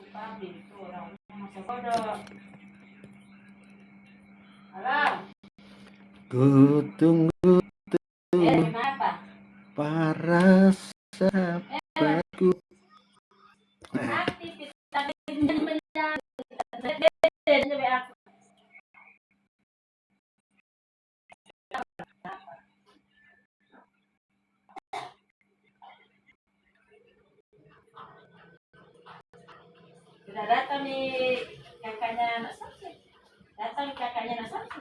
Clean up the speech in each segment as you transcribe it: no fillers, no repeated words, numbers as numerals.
Pabrik itu orang masa bodoh. Halo. Ku tunggu Kenapa? para sahabatku. Aktif tapi sudah datang nih kakaknya anak Samsi. Datang kakaknya anak Samsi.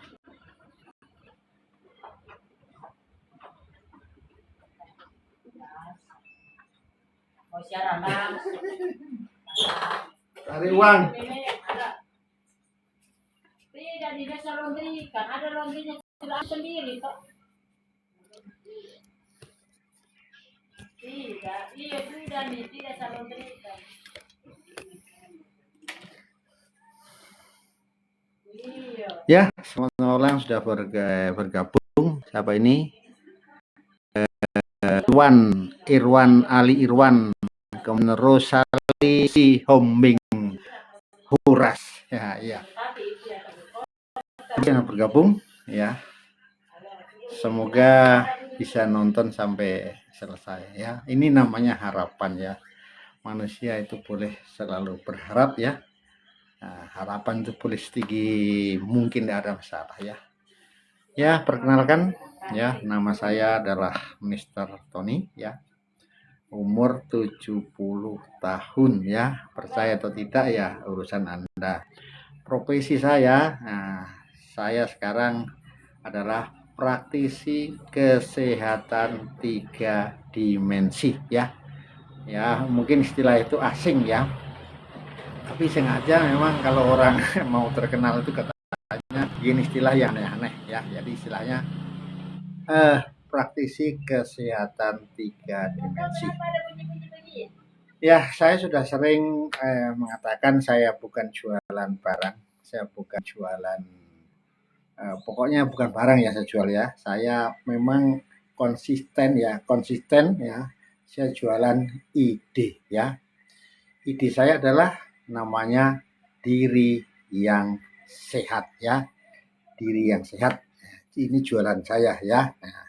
Mau siaran langsung. Cari uang. Tidak di desa laundry kan ada laundrynya tidak sendiri toh. Tidak, iya sudah nih tidak laundry kan. Ya, selamat malam sudah bergabung. Siapa ini? Irwan Ali Irwan, kemudian Sali Hombing Huras. Ya. Yang bergabung ya. Semoga bisa nonton sampai selesai ya. Ini namanya harapan ya. Manusia itu boleh selalu berharap ya. Nah, harapan itu boleh setinggi mungkin, tidak ada masalah ya. Ya, perkenalkan ya, nama saya adalah Mr. Tony ya. Umur 70 tahun ya. Percaya atau tidak ya urusan Anda. Profesi saya, saya sekarang adalah praktisi kesehatan 3 dimensi ya. Ya, mungkin istilah itu asing ya. Tapi sengaja memang kalau orang mau terkenal itu katanya begini istilah yang aneh-aneh ya. Jadi istilahnya praktisi kesehatan 3 dimensi. Ya, saya sudah sering mengatakan saya bukan jualan barang, saya bukan jualan, pokoknya bukan barang ya saya jual ya. Saya memang konsisten ya. Saya jualan ide ya. Ide saya adalah namanya diri yang sehat ya. Diri yang sehat. Ini jualan saya ya. Nah,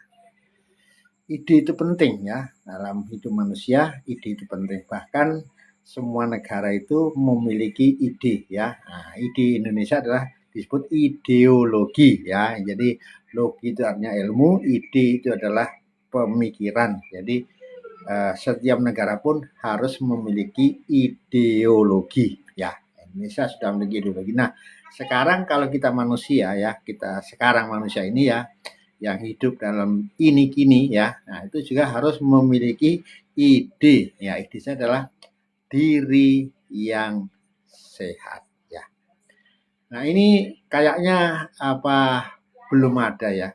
ide itu penting ya, dalam hidup manusia ide itu penting. Bahkan semua negara itu memiliki ide ya. Nah, ide Indonesia adalah disebut ideologi ya. Jadi logi itu artinya ilmu, ide itu adalah pemikiran. Jadi setiap negara pun harus memiliki ideologi ya. Indonesia sudah memiliki ideologi. Nah, sekarang kalau kita manusia ya, kita sekarang manusia ini ya, yang hidup dalam ini kini ya, nah itu juga harus memiliki ide ya. Ide saya adalah diri yang sehat ya. Nah, ini kayaknya belum ada ya,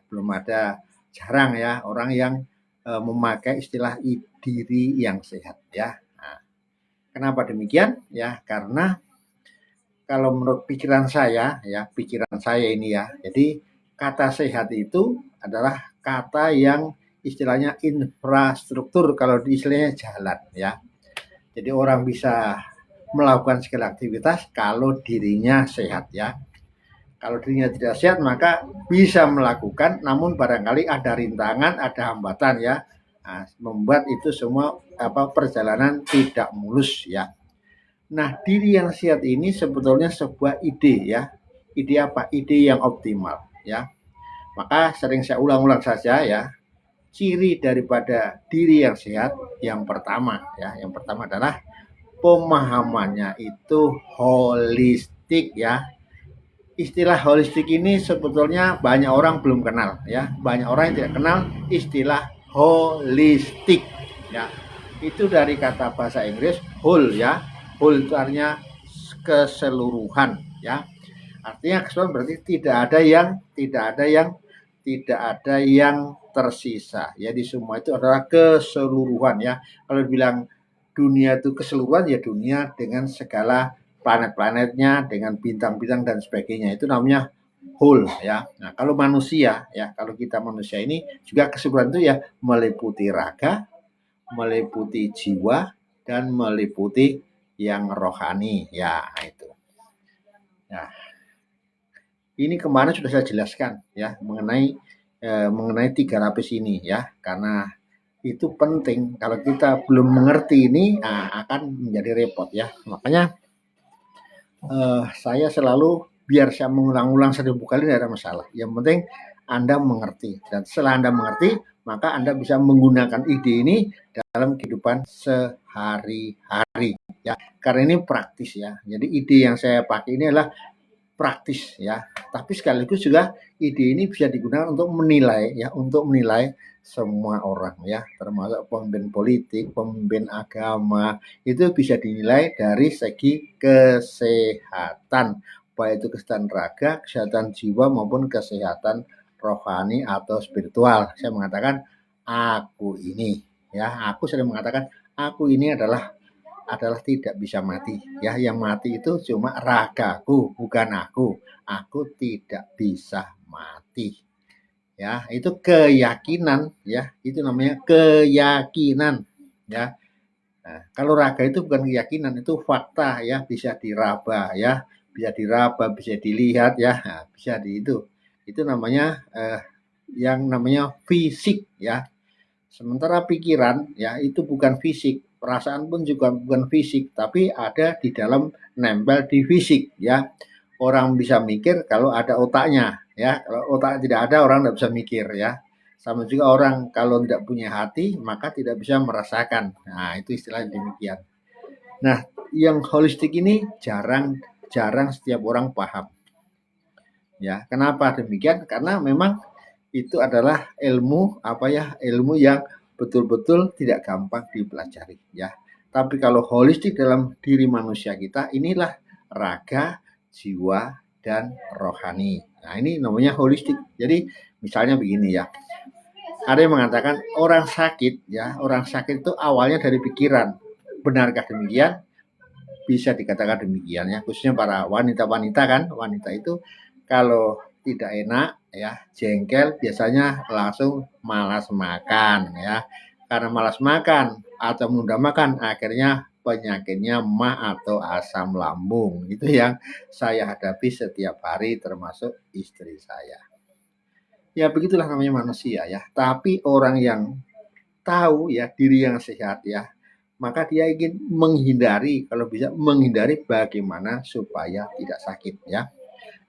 jarang ya orang yang memakai istilah diri yang sehat ya. Nah, kenapa demikian ya? Karena kalau menurut pikiran saya ini ya, jadi kata sehat itu adalah kata yang istilahnya infrastruktur, kalau istilahnya jalan ya. Jadi orang bisa melakukan segala aktivitas kalau dirinya sehat ya. Kalau dirinya tidak sehat maka bisa melakukan, namun barangkali ada rintangan, ada hambatan ya. Nah, membuat itu semua perjalanan tidak mulus ya. Nah, diri yang sehat ini sebetulnya sebuah ide ya. Ide apa? Ide yang optimal ya. Maka sering saya ulang-ulang saja ya. Ciri daripada diri yang sehat yang pertama adalah pemahamannya itu holistik ya. Istilah holistik ini sebetulnya banyak orang belum kenal ya. Banyak orang yang tidak kenal istilah holistik ya. Itu dari kata bahasa Inggris whole ya. Whole itu artinya keseluruhan ya. Artinya keseluruhan berarti tidak ada yang tersisa. Jadi semua itu adalah keseluruhan ya. Kalau bilang dunia itu keseluruhan ya, dunia dengan segala planet-planetnya, dengan bintang-bintang dan sebagainya, itu namanya whole ya. Nah, kalau manusia ya, kalau kita manusia ini juga keseluruhan itu ya meliputi raga, meliputi jiwa, dan meliputi yang rohani. Ya, itu. Nah, ini kemarin sudah saya jelaskan ya mengenai 3 lapis ini ya, karena itu penting. Kalau kita belum mengerti ini, akan menjadi repot ya. Makanya saya selalu biar saya mengulang-ulang 1000 kali tidak ada masalah. Yang penting Anda mengerti, dan setelah Anda mengerti, maka Anda bisa menggunakan ide ini dalam kehidupan sehari-hari ya. Karena ini praktis ya. Jadi ide yang saya pakai ini adalah praktis ya, tapi sekaligus juga ide ini bisa digunakan untuk menilai semua orang ya, termasuk pemimpin politik, pemimpin agama, itu bisa dinilai dari segi kesehatan, baik itu kesehatan raga, kesehatan jiwa maupun kesehatan rohani atau spiritual. Saya mengatakan aku ini ya, aku sering mengatakan aku ini adalah tidak bisa mati ya. Yang mati itu cuma ragaku, bukan aku. Aku tidak bisa mati ya. Itu keyakinan ya, itu namanya keyakinan ya. Nah, kalau raga itu bukan keyakinan, itu fakta ya, bisa diraba ya, bisa dilihat ya. Nah, bisa itu namanya yang namanya fisik ya. Sementara pikiran ya itu bukan fisik, perasaan pun juga bukan fisik, tapi ada di dalam, nempel di fisik ya. Orang bisa mikir kalau ada otaknya ya. Kalau otak tidak ada, orang tidak bisa mikir ya. Sama juga orang kalau tidak punya hati maka tidak bisa merasakan. Nah, itu istilah demikian. Nah, yang holistik ini jarang setiap orang paham. Ya, kenapa demikian? Karena memang itu adalah ilmu yang betul-betul tidak gampang dipelajari ya. Tapi kalau holistik dalam diri manusia kita, inilah raga, jiwa, dan rohani. Nah, ini namanya holistik. Jadi misalnya begini ya, ada yang mengatakan orang sakit itu awalnya dari pikiran. Benarkah demikian? Bisa dikatakan demikian ya, khususnya para wanita-wanita kan. Wanita itu kalau tidak enak ya, jengkel, biasanya langsung malas makan ya. Karena malas makan atau menunda makan, akhirnya penyakitnya mah atau asam lambung. Itu yang saya hadapi setiap hari, termasuk istri saya. Ya begitulah namanya manusia ya. Tapi orang yang tahu ya diri yang sehat ya, maka dia ingin menghindari, kalau bisa menghindari bagaimana supaya tidak sakit ya.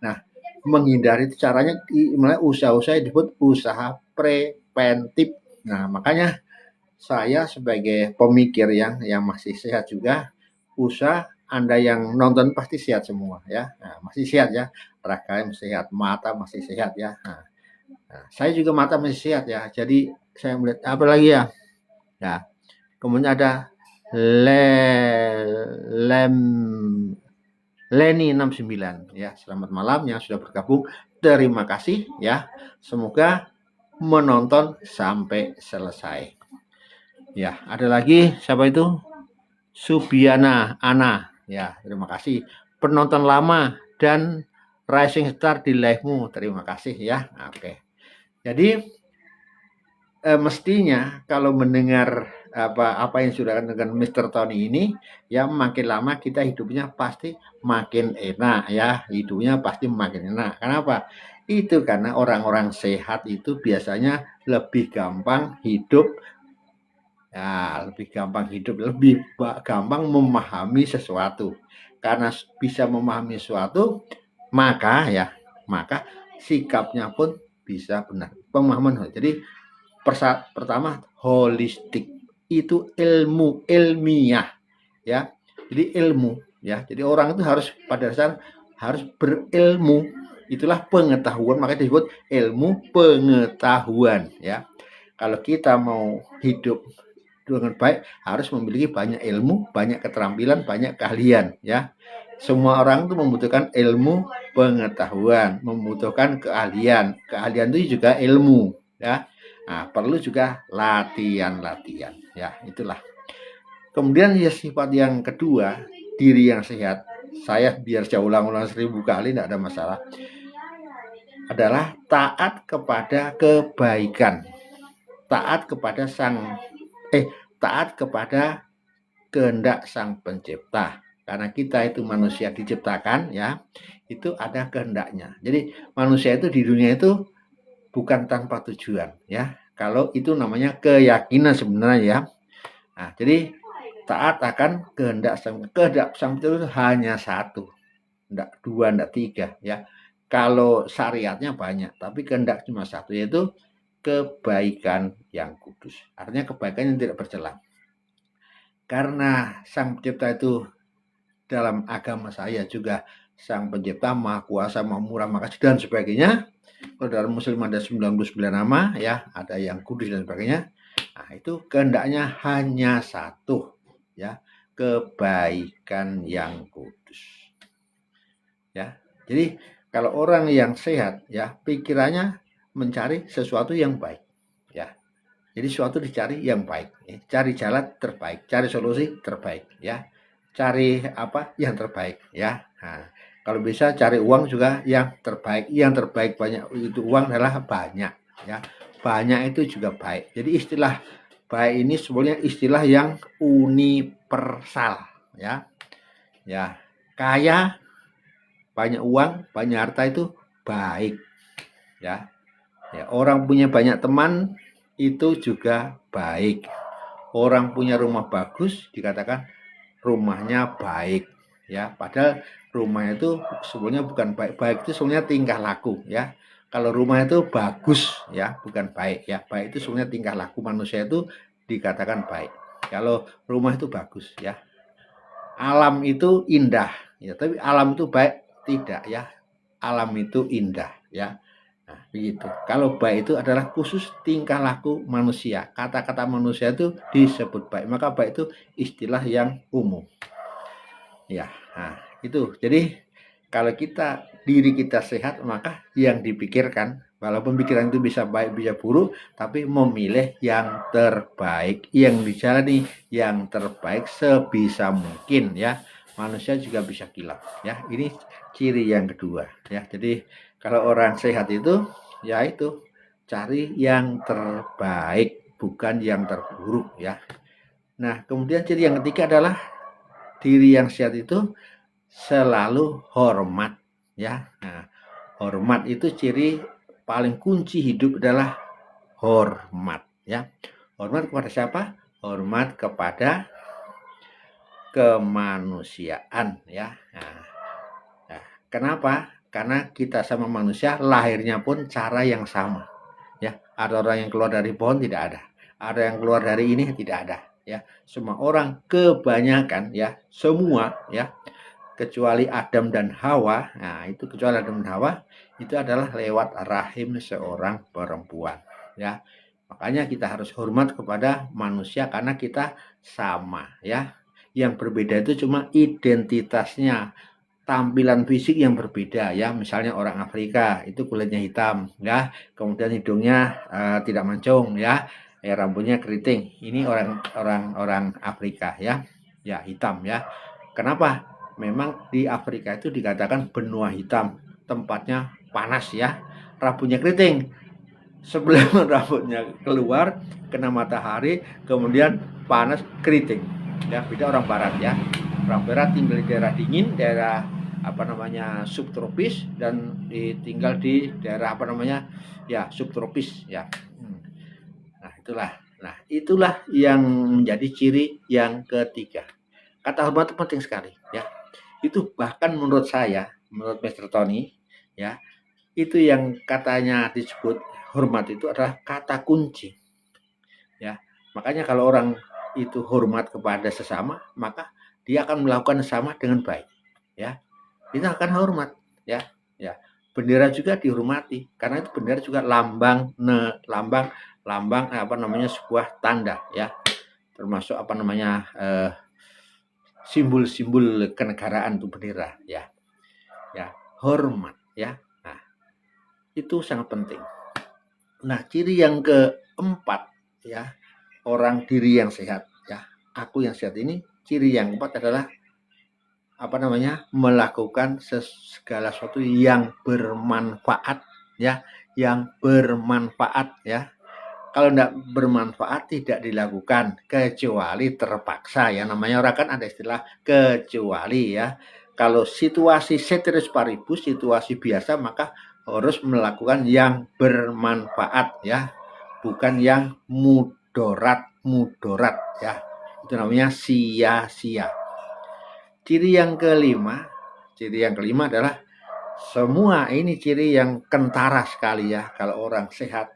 Nah, menghindari itu caranya mulai usaha-usaha disebut usaha preventif. Nah, makanya saya sebagai pemikir yang masih sehat juga, usaha Anda yang nonton pasti sehat semua ya. Nah, masih sehat ya, raga masih sehat, mata masih sehat ya. Nah, saya juga mata masih sehat ya. Jadi saya melihat apa lagi ya? Ya, kemudian ada Lem Leni 69 ya. Selamat malam yang sudah bergabung. Terima kasih ya. Semoga menonton sampai selesai. Ya, ada lagi siapa itu? Subiana Ana. Ya, terima kasih. Penonton lama dan Rising Star di live-mu. Terima kasih ya. Oke. Jadi mestinya kalau mendengar apa yang sudah dengan Mr. Tony ini, ya makin lama kita hidupnya pasti makin enak ya, hidupnya pasti makin enak. Kenapa? Itu karena orang-orang sehat itu biasanya lebih gampang hidup, ya lebih gampang memahami sesuatu. Karena bisa memahami sesuatu, maka sikapnya pun bisa benar. Pemahaman. Jadi pertama holistik itu ilmu ilmiah ya. Jadi ilmu ya. Jadi orang itu harus pada dasar harus berilmu. Itulah pengetahuan, makanya disebut ilmu pengetahuan ya. Kalau kita mau hidup dengan baik harus memiliki banyak ilmu, banyak keterampilan, banyak keahlian ya. Semua orang itu membutuhkan ilmu pengetahuan, membutuhkan keahlian. Keahlian itu juga ilmu ya. Nah, perlu juga latihan ya, itulah. Kemudian ya sifat yang kedua, diri yang sehat. Saya biar saya ulang-ulang 1000 kali tidak ada masalah. Adalah taat kepada kebaikan. Taat kepada kehendak Sang Pencipta. Karena kita itu manusia diciptakan ya, itu ada kehendaknya. Jadi manusia itu di dunia itu bukan tanpa tujuan ya. Kalau itu namanya keyakinan sebenarnya ya. Nah, jadi taat akan kehendak Sang Pencipta itu hanya satu, enggak dua, enggak tiga ya. Kalau syariatnya banyak, tapi kehendak cuma satu, yaitu kebaikan yang kudus. Artinya kebaikan yang tidak bercela. Karena Sang Pencipta itu dalam agama saya juga Sang Pencipta, Maha Kuasa, Maha Murah, Maha Kasih, dan sebagainya. Kalau dalam Muslim ada 99 nama, ya, ada yang kudus dan sebagainya. Nah, itu kehendaknya hanya satu, ya, kebaikan yang kudus. Ya, jadi kalau orang yang sehat, ya, pikirannya mencari sesuatu yang baik, ya. Jadi sesuatu dicari yang baik, ya. Cari jalan terbaik, cari solusi terbaik, ya. Cari apa yang terbaik ya. Nah, kalau bisa cari uang juga yang terbaik. Yang terbaik banyak itu uang adalah banyak ya. Banyak itu juga baik. Jadi istilah baik ini sebenarnya istilah yang universal ya. Ya, kaya, banyak uang, banyak harta itu baik ya. Ya, orang punya banyak teman itu juga baik. Orang punya rumah bagus dikatakan rumahnya baik ya, padahal rumahnya itu sebenarnya bukan baik. Baik itu sebenarnya tingkah laku ya. Kalau rumah itu bagus ya, bukan baik ya. Baik itu sebenarnya tingkah laku manusia itu dikatakan baik. Kalau rumah itu bagus ya. Alam itu indah ya, tapi alam itu baik tidak ya. Alam itu indah ya. Nah, begitu. Kalau baik itu adalah khusus tingkah laku manusia. Kata-kata manusia itu disebut baik. Maka baik itu istilah yang umum. Ya, nah, itu. Jadi kalau diri kita sehat, maka yang dipikirkan, walaupun pikiran itu bisa baik bisa buruk, tapi memilih yang terbaik, yang dijalani yang terbaik sebisa mungkin ya. Manusia juga bisa kilaf ya. Ini ciri yang kedua ya. Jadi kalau orang sehat itu ya itu cari yang terbaik, bukan yang terburuk ya. Nah, kemudian ciri yang ketiga adalah diri yang sehat itu selalu hormat ya. Nah, hormat itu ciri paling kunci hidup adalah hormat ya. Hormat kepada siapa? Hormat kepada kemanusiaan ya. Nah, kenapa? Karena kita sama manusia lahirnya pun cara yang sama ya. Ada orang yang keluar dari pohon, tidak ada. Ada yang keluar dari ini, tidak ada ya. Semua orang kebanyakan ya, semua ya, kecuali Adam dan Hawa. Nah, itu kecuali Adam dan Hawa itu adalah lewat rahim seorang perempuan ya. Makanya kita harus hormat kepada manusia karena kita sama ya. Yang berbeda itu cuma identitasnya, tampilan fisik yang berbeda ya. Misalnya orang Afrika itu kulitnya hitam ya, kemudian hidungnya tidak mancung ya, rambutnya keriting. Ini orang Afrika ya, ya hitam ya. Kenapa? Memang di Afrika itu dikatakan benua hitam, tempatnya panas ya, rambutnya keriting. Sebelum rambutnya keluar kena matahari, kemudian panas keriting ya. Beda orang barat ya. Orang barat tinggal di daerah dingin, daerah subtropis, dan tinggal di daerah ya subtropis ya. Nah itulah yang menjadi ciri yang ketiga. Kata hormat itu penting sekali ya. Itu bahkan menurut saya, menurut Mr. Tony ya, itu yang katanya disebut hormat itu adalah kata kunci ya. Makanya kalau orang itu hormat kepada sesama, maka dia akan melakukan sama dengan baik ya. Kita akan hormat ya. Bendera juga dihormati karena itu bendera juga lambang sebuah tanda ya, termasuk simbol-simbol kenegaraan itu bendera ya. Hormat ya. Nah, itu sangat penting. Nah, ciri yang keempat ya, orang diri yang sehat ya. Aku yang sehat ini, ciri yang keempat adalah melakukan segala sesuatu yang bermanfaat ya, yang bermanfaat ya. kalau tidak bermanfaat tidak dilakukan kecuali terpaksa ya, namanya orang kan ada istilah kecuali ya. Kalau situasi ceteris paribus, situasi biasa, maka harus melakukan yang bermanfaat ya, bukan yang mudarat ya. Itu namanya sia-sia. Ciri yang kelima adalah semua ini ciri yang kentara sekali ya, kalau orang sehat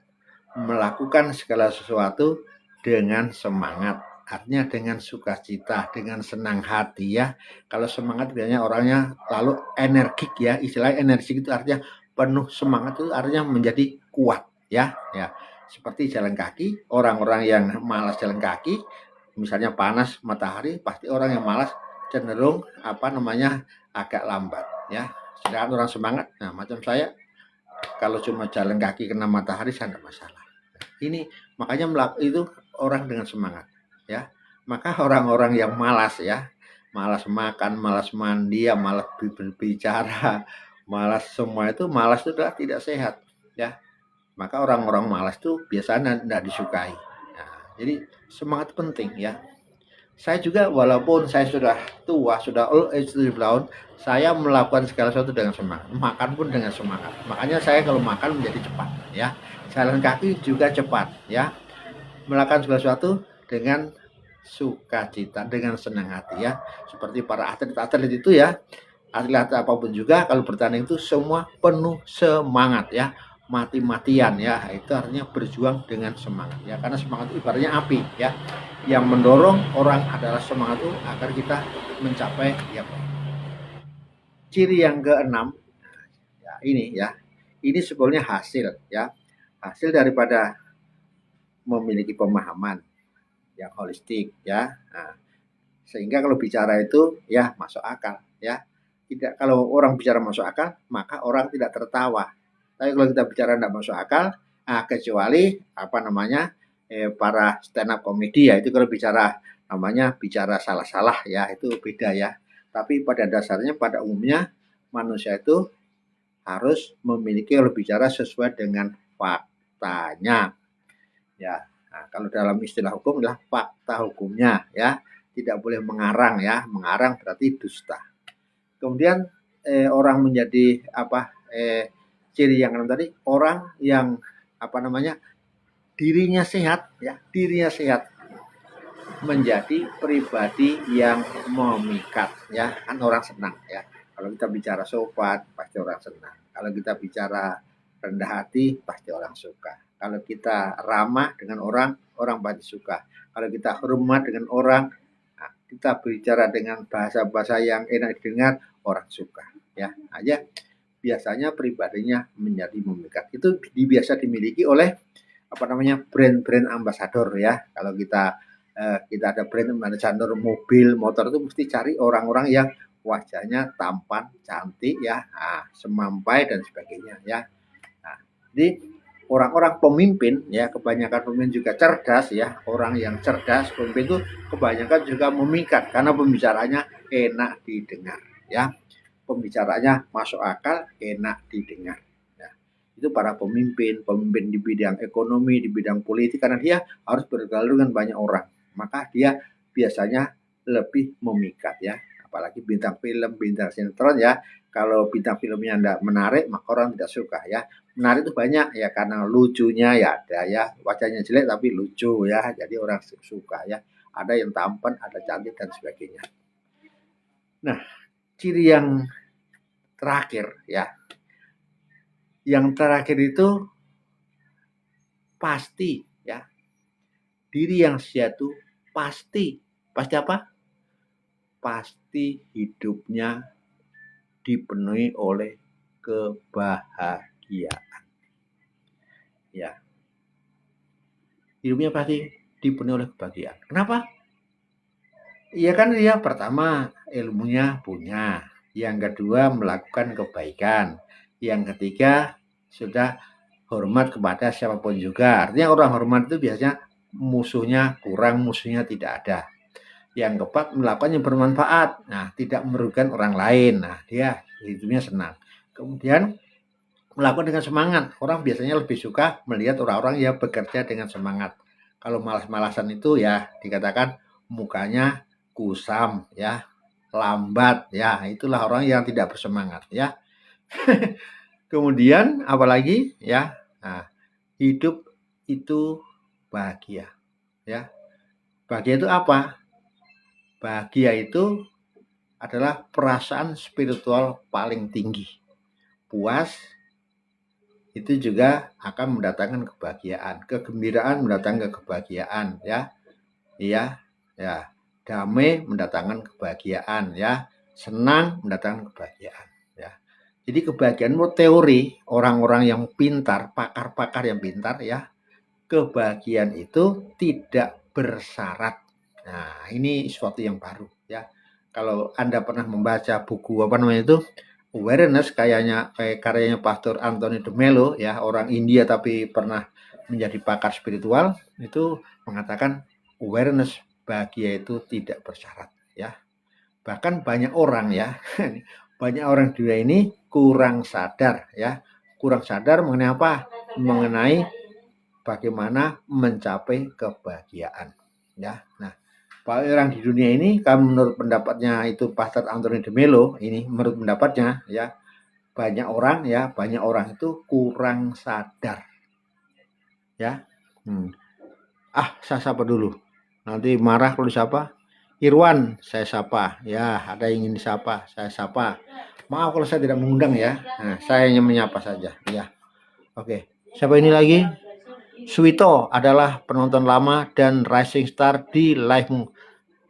melakukan segala sesuatu dengan semangat, artinya dengan sukacita, dengan senang hati ya. Kalau semangat biasanya orangnya lalu energik ya, istilah energik itu artinya penuh semangat, itu artinya menjadi kuat ya. Seperti jalan kaki, orang-orang yang malas jalan kaki, misalnya panas matahari, pasti orang yang malas cenderung agak lambat ya. Sedangkan orang semangat, nah macam saya, kalau cuma jalan kaki kena matahari saya tidak masalah. Ini makanya itu orang dengan semangat ya. Maka orang-orang yang malas ya, malas makan, malas mandi, malas berbicara, malas semua itu, malas itu adalah tidak sehat ya. Maka orang-orang malas itu biasanya tidak disukai. Nah, jadi semangat penting ya. Saya juga walaupun saya sudah tua, sudah old age 70 tahun, saya melakukan segala sesuatu dengan semangat. Makan pun dengan semangat. Makanya saya kalau makan menjadi cepat ya. Jalan kaki juga cepat ya. Melakukan segala sesuatu dengan sukacita, dengan senang hati ya. Seperti para atlet-atlet itu ya. Atlet apapun juga kalau bertanding itu semua penuh semangat ya. Mati-matian ya, itu artinya berjuang dengan semangat ya, karena semangat itu ibaratnya api ya, yang mendorong orang adalah semangat itu agar kita mencapai ya. Ciri yang keenam ya, ini sebetulnya hasil daripada memiliki pemahaman yang holistik ya. Nah, sehingga kalau bicara itu ya masuk akal ya. Tidak, kalau orang bicara masuk akal maka orang tidak tertawa. Tapi kalau kita bicara tidak masuk akal, kecuali para stand up comedy ya, itu kalau bicara salah-salah ya, itu beda ya. Tapi pada dasarnya, pada umumnya manusia itu harus memiliki kalau bicara sesuai dengan faktanya ya. Nah, kalau dalam istilah hukum adalah fakta hukumnya ya, tidak boleh mengarang ya, mengarang berarti dusta. Kemudian orang menjadi ciri yang tadi, orang yang dirinya sehat ya, menjadi pribadi yang memikat ya, kan orang senang ya. Kalau kita bicara sopan pasti orang senang, kalau kita bicara rendah hati pasti orang suka, kalau kita ramah dengan orang pasti suka, kalau kita hormat dengan orang, kita bicara dengan bahasa-bahasa yang enak didengar, orang suka ya. Aja biasanya pribadinya menjadi memikat. Itu biasa dimiliki oleh brand-brand ambasador ya. Kalau kita ada brand ambasador mobil, motor, itu mesti cari orang-orang yang wajahnya tampan, cantik ya, semampai dan sebagainya ya. Nah, jadi orang-orang pemimpin ya, kebanyakan pemimpin juga cerdas ya. Orang yang cerdas pemimpin itu kebanyakan juga memikat karena pembicaranya enak didengar ya. Pembicaranya masuk akal, enak didengar. Ya. Itu para pemimpin di bidang ekonomi, di bidang politik, karena dia harus bergaul dengan banyak orang. Maka dia biasanya lebih memikat ya. Apalagi bintang film, bintang sinetron ya. Kalau bintang filmnya tidak menarik, maka orang tidak suka ya. Menarik itu banyak ya, karena lucunya ya ada ya. Wajahnya jelek tapi lucu ya, jadi orang suka ya. Ada yang tampan, ada cantik dan sebagainya. Nah, ciri yang terakhir ya. Yang terakhir itu pasti ya. Diri yang sehat itu pasti apa? Pasti hidupnya dipenuhi oleh kebahagiaan. Ya. Hidupnya pasti dipenuhi oleh kebahagiaan. Kenapa? Iya kan dia pertama ilmunya punya, yang kedua melakukan kebaikan, yang ketiga sudah hormat kepada siapapun juga. Artinya orang hormat itu biasanya musuhnya kurang, musuhnya tidak ada. Yang keempat melakukan yang bermanfaat, nah tidak merugikan orang lain, nah dia hidupnya senang. Kemudian melakukan dengan semangat. Orang biasanya lebih suka melihat orang-orang yang bekerja dengan semangat. Kalau malas-malasan itu ya dikatakan mukanya kusam ya, lambat ya, itulah orang yang tidak bersemangat ya. Kemudian apalagi ya, nah, hidup itu bahagia ya. Bahagia itu apa? Bahagia itu adalah perasaan spiritual paling tinggi. Puas itu juga akan mendatangkan kebahagiaan. Kegembiraan mendatangkan kebahagiaan ya. Iya, ya. Damai mendatangkan kebahagiaan ya. Senang mendatangkan kebahagiaan ya. Jadi kebahagiaan menurut teori orang-orang yang pintar, pakar-pakar yang pintar ya, kebahagiaan itu tidak bersyarat. Nah, ini sesuatu yang baru ya. Kalau Anda pernah membaca buku apa namanya itu, Awareness, kayak karyanya Pastor Anthony de Mello ya, orang India tapi pernah menjadi pakar spiritual, itu mengatakan awareness, bahagia itu tidak bersyarat ya. Bahkan banyak orang ya, banyak orang di dunia ini kurang sadar ya, kurang sadar mengenai apa? Mengenai bagaimana mencapai kebahagiaan ya. Nah, orang di dunia ini, kalau menurut pendapatnya itu Pastor Anthony de Mello, ini menurut pendapatnya ya, banyak orang itu kurang sadar ya. Saya sapa dulu, nanti marah kalau disapa. Irwan, saya sapa ya, ada yang ingin disapa, saya sapa. Maaf kalau saya tidak mengundang ya. Nah, saya hanya menyapa saja ya. Oke, siapa ini lagi? Suwito adalah penonton lama dan rising star di live-mu.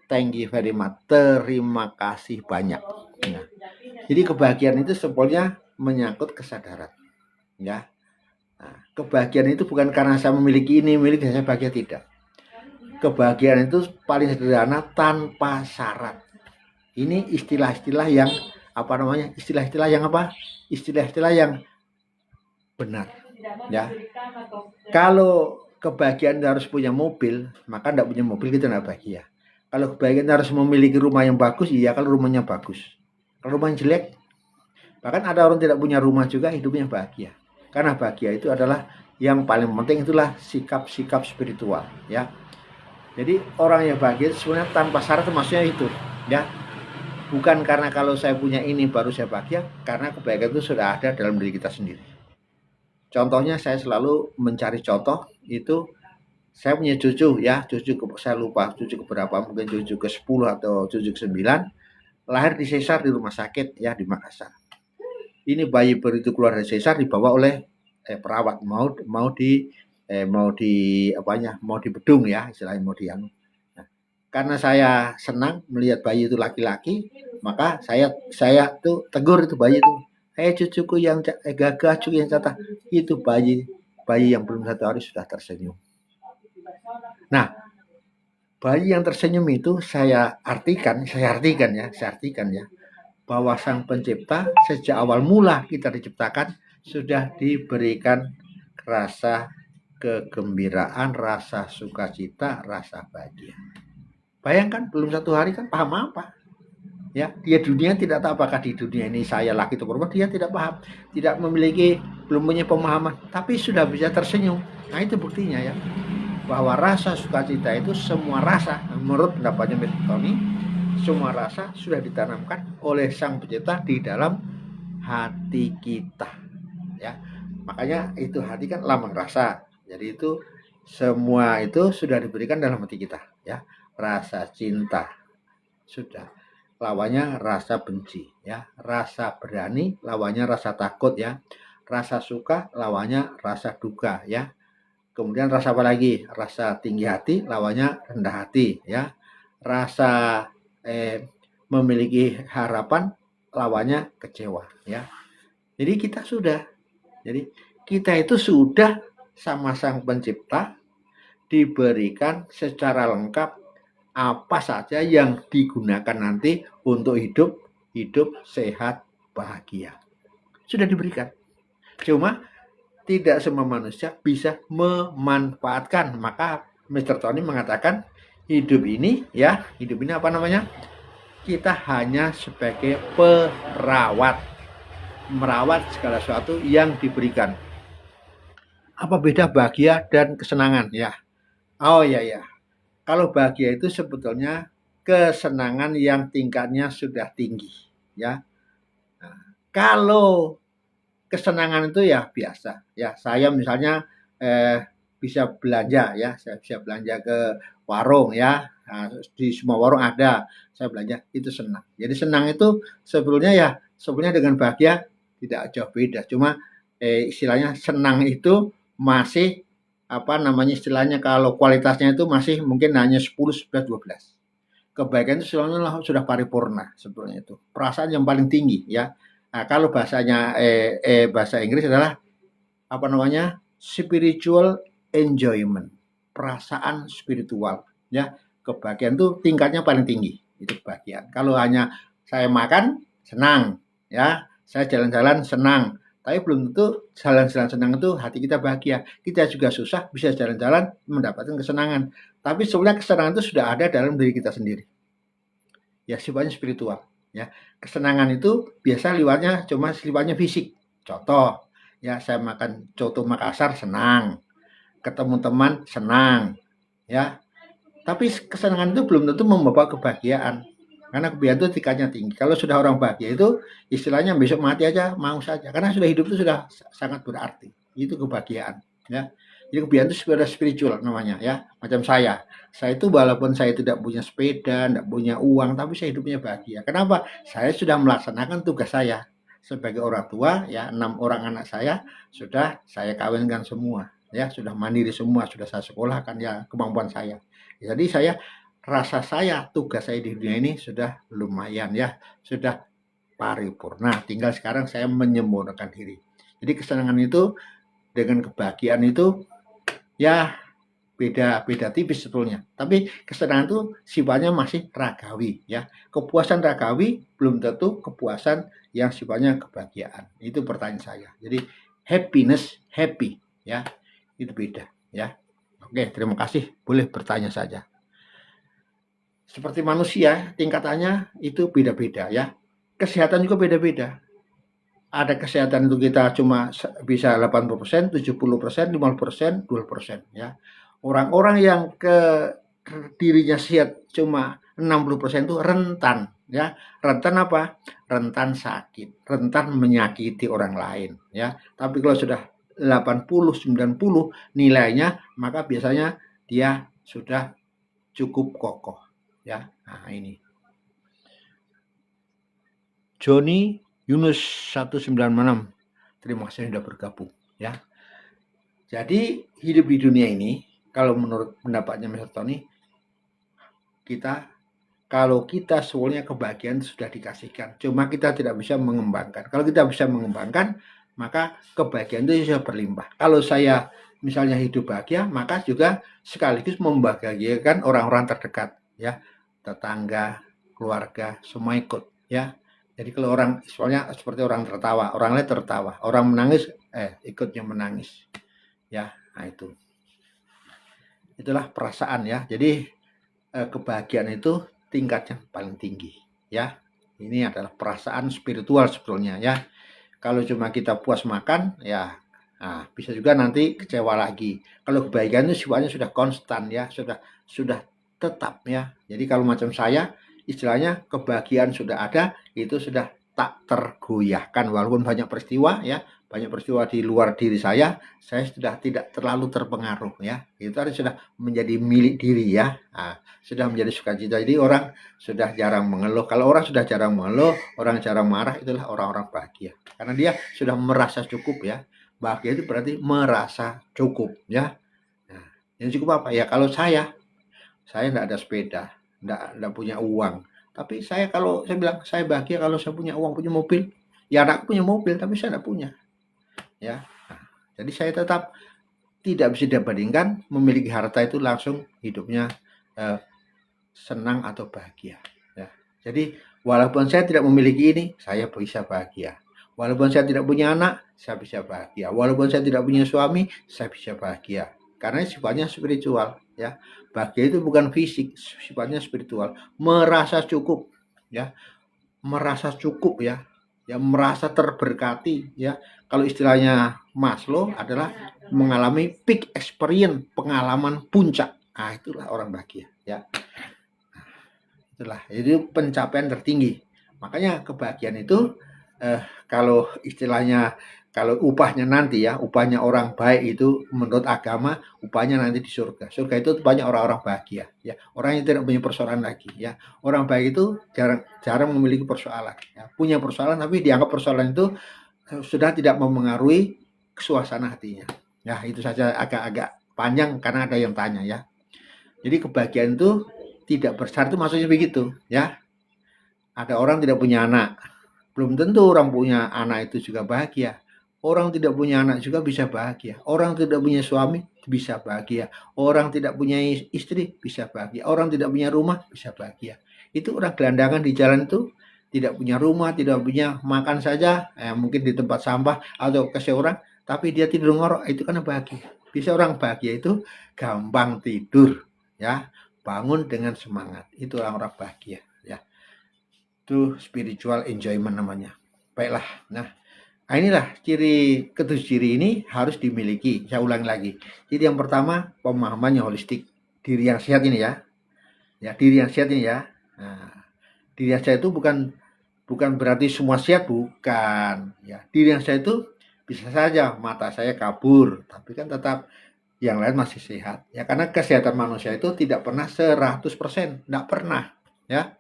Thank you very much. Terima kasih banyak. Nah, jadi kebahagiaan itu sebetulnya menyangkut kesadaran. Ya. Nah, kebahagiaan itu bukan karena saya memiliki ini, memiliki saya bahagia, tidak. Kebahagiaan itu paling sederhana, tanpa syarat. Ini istilah-istilah yang apa namanya? Istilah-istilah yang apa? Istilah-istilah yang benar. Ya. Kalau kebahagiaan harus punya mobil, maka tidak punya mobil kita tidak bahagia. Kalau kebahagiaan harus memiliki rumah yang bagus, iya kalau rumahnya bagus. Kalau rumahnya jelek, bahkan ada orang tidak punya rumah juga hidupnya bahagia. Karena bahagia itu adalah yang paling penting, itulah sikap-sikap spiritual ya. Jadi orang yang bahagia sebenarnya tanpa syarat, maksudnya itu ya. Bukan karena kalau saya punya ini baru saya bahagia, karena kebahagiaan itu sudah ada dalam diri kita sendiri. Contohnya saya selalu mencari contoh itu, saya punya cucu ya, saya lupa cucu keberapa, mungkin cucu ke-10 atau cucu ke-9, lahir di sesar di rumah sakit ya di Makassar. Ini bayi begitu keluar dari sesar dibawa oleh perawat, mau di bedung ya, istilahnya mau dianu. Nah, karena saya senang melihat bayi itu laki-laki, maka saya tuh tegur itu bayi itu. Cucuku yang gagah, cucu yang catat, itu bayi yang belum 1 hari sudah tersenyum. Nah, bayi yang tersenyum itu saya artikan ya, bahwa Sang Pencipta sejak awal mula kita diciptakan sudah diberikan rasa kegembiraan, rasa sukacita, rasa bahagia. Bayangkan belum 1 hari kan paham apa? Ya, dia dunia tidak tahu apakah di dunia ini saya laki atau perempuan, dia tidak paham, tidak memiliki, belum punya pemahaman, tapi sudah bisa tersenyum. Nah, itu buktinya ya, bahwa rasa sukacita itu semua rasa, menurut pendapatnya Tony, semua rasa sudah ditanamkan oleh Sang Pencipta di dalam hati kita. Ya, makanya itu hati kan lambang rasa. Jadi itu semua itu sudah diberikan dalam hati kita. Ya, rasa cinta sudah, lawannya rasa benci. Ya, rasa berani lawannya rasa takut. Ya, rasa suka lawannya rasa duka. Ya. Kemudian rasa apa lagi? Rasa tinggi hati lawannya rendah hati ya. Rasa memiliki harapan lawannya kecewa ya. Jadi kita itu sudah sama Sang Pencipta diberikan secara lengkap apa saja yang digunakan nanti untuk hidup sehat bahagia. Sudah diberikan. Cuma tidak semua manusia bisa memanfaatkan. Maka Mr. Tony mengatakan hidup ini apa namanya? Kita hanya sebagai perawat. merawat segala sesuatu yang diberikan. Apa beda bahagia dan kesenangan? Ya. Oh iya ya. Kalau bahagia itu sebetulnya kesenangan yang tingkatnya sudah tinggi, ya. Nah, kalau kesenangan itu ya biasa, ya. Saya misalnya bisa belanja, ya. Saya bisa belanja ke warung, ya. Nah, di semua warung ada, saya belanja itu senang. Jadi senang itu sebetulnya dengan bahagia tidak jauh beda. Cuma istilahnya senang itu masih istilahnya kalau kualitasnya itu masih mungkin hanya 10, 11, 12. Kebaikan itu sudah paripurna sebetulnya itu. Perasaan yang paling tinggi ya. Nah, kalau bahasa Inggris adalah spiritual enjoyment. Perasaan spiritual ya. Kebahagiaan itu tingkatnya paling tinggi. Itu kebahagiaan. Kalau hanya saya makan senang ya, saya jalan-jalan senang. Tapi belum tentu jalan-jalan senang itu hati kita bahagia. Kita juga susah bisa jalan-jalan mendapatkan kesenangan. Tapi sebenarnya kesenangan itu sudah ada dalam diri kita sendiri. Ya sifatnya spiritual. Ya kesenangan itu biasa sifatnya fisik. Contoh, ya saya makan coto Makassar senang, ketemu teman senang, ya. Tapi kesenangan itu belum tentu membawa kebahagiaan. Karena kebahagiaan itu tingkatnya tinggi. Kalau sudah orang bahagia itu istilahnya besok mati aja mau saja. Karena sudah hidup itu sudah sangat berarti. Itu kebahagiaan. Ya. Jadi kebahagiaan itu spiritual namanya ya. Macam saya. Saya itu walaupun saya tidak punya sepeda, tidak punya uang, tapi saya hidupnya bahagia. Kenapa? Saya sudah melaksanakan tugas saya. Sebagai orang tua, ya 6 orang anak saya sudah saya kawinkan semua. Ya sudah mandiri semua, sudah saya sekolahkan ya kemampuan saya. Jadi tugas saya di dunia ini sudah lumayan ya, sudah paripurna. Tinggal sekarang saya menyempurnakan diri. Jadi kesenangan itu dengan kebahagiaan itu ya beda tipis sebetulnya. Tapi kesenangan itu sifatnya masih ragawi ya. Kepuasan ragawi belum tentu kepuasan yang sifatnya kebahagiaan. Itu pertanyaan saya. Jadi happy ya. Itu beda ya. Oke, terima kasih. Boleh bertanya saja. Seperti manusia, tingkatannya itu beda-beda ya. Kesehatan juga beda-beda. Ada kesehatan itu kita cuma bisa 80%, 70%, 50%, 2% ya. Orang-orang yang dirinya sehat cuma 60% itu rentan ya. Rentan apa? Rentan sakit, rentan menyakiti orang lain ya. Tapi kalau sudah 80, 90 nilainya, maka biasanya dia sudah cukup kokoh ya. Nah, ini. Joni Yunus 196. Terima kasih sudah bergabung ya. Jadi hidup di dunia ini kalau menurut pendapatnya Mr. Tony, kalau kita sebetulnya kebahagiaan sudah dikasihkan, cuma kita tidak bisa mengembangkan. Kalau kita bisa mengembangkan, maka kebahagiaan itu bisa berlimpah. Kalau saya misalnya hidup bahagia, maka juga sekaligus membahagiakan orang-orang terdekat, ya, tetangga, keluarga, semua ikut, ya. Jadi kalau orang, soalnya seperti orang tertawa, orang lain tertawa, orang menangis, ikutnya menangis, ya. Nah itu, itulah perasaan ya. Jadi kebahagiaan itu tingkatnya paling tinggi, ya. Ini adalah perasaan spiritual sebetulnya, ya. Kalau cuma kita puas makan, ya, nah, bisa juga nanti kecewa lagi. Kalau kebahagiaan itu sifatnya sudah konstan, ya, sudah tetap, ya. Jadi kalau macam saya, istilahnya kebahagiaan sudah ada, itu sudah tak tergoyahkan walaupun banyak peristiwa, ya, banyak peristiwa di luar diri saya sudah tidak terlalu terpengaruh, ya. Itu artinya sudah menjadi milik diri, ya. Nah, sudah menjadi sukacita. Jadi orang sudah jarang mengeluh. Kalau orang sudah jarang mengeluh, orang jarang marah, itulah orang-orang bahagia. Karena dia sudah merasa cukup, ya. Bahagia itu berarti merasa cukup, ya. Nah, yang cukup apa? Ya kalau saya tidak ada sepeda, tidak punya uang. Tapi kalau saya bilang saya bahagia kalau saya punya uang, punya mobil. Ya anakku punya mobil, tapi saya tidak punya. Ya, nah, jadi saya tetap tidak bisa dibandingkan memiliki harta itu langsung hidupnya senang atau bahagia. Ya. Jadi walaupun saya tidak memiliki ini, saya bisa bahagia. Walaupun saya tidak punya anak, saya bisa bahagia. Walaupun saya tidak punya suami, saya bisa bahagia. Karena sifatnya spiritual, ya. Bahagia itu bukan fisik, sifatnya spiritual. Merasa cukup, ya. Merasa cukup, ya. ya merasa terberkati ya. Kalau istilahnya Maslow adalah mengalami peak experience, pengalaman puncak. Nah, itulah orang bahagia ya. Itulah itu pencapaian tertinggi. Makanya kebahagiaan itu kalau istilahnya kalau upahnya nanti ya, upahnya orang baik itu menurut agama, upahnya nanti di surga. Surga itu banyak orang-orang bahagia ya. Orang yang tidak punya persoalan lagi ya. Orang baik itu jarang memiliki persoalan ya. Punya persoalan tapi dianggap persoalan itu sudah tidak mempengaruhi suasana hatinya. Ya, itu saja agak-agak panjang karena ada yang tanya ya. Jadi kebahagiaan itu tidak bersyarat itu maksudnya begitu ya. Ada orang tidak punya anak, belum tentu orang punya anak itu juga bahagia. Orang tidak punya anak juga bisa bahagia. Orang tidak punya suami bisa bahagia. Orang tidak punya istri bisa bahagia. Orang tidak punya rumah bisa bahagia. Itu orang gelandangan di jalan itu tidak punya rumah, tidak punya makan saja, mungkin di tempat sampah atau kasih orang, tapi dia tidur ngorok, itu kan bahagia. Bisa orang bahagia itu gampang tidur, ya, bangun dengan semangat. Itu orang-orang bahagia, ya. Itu spiritual enjoyment namanya. Baiklah. Nah, inilah ketujuh ciri ini harus dimiliki. Saya ulang lagi. Jadi yang pertama, pemahaman yang holistik. Diri yang sehat ini ya. Ya, diri yang sehat ini ya. Nah, diri yang sehat itu bukan berarti semua sehat, bukan. Ya, diri yang sehat itu bisa saja mata saya kabur, tapi kan tetap yang lain masih sehat. Ya, karena kesehatan manusia itu tidak pernah 100%, tidak pernah, ya.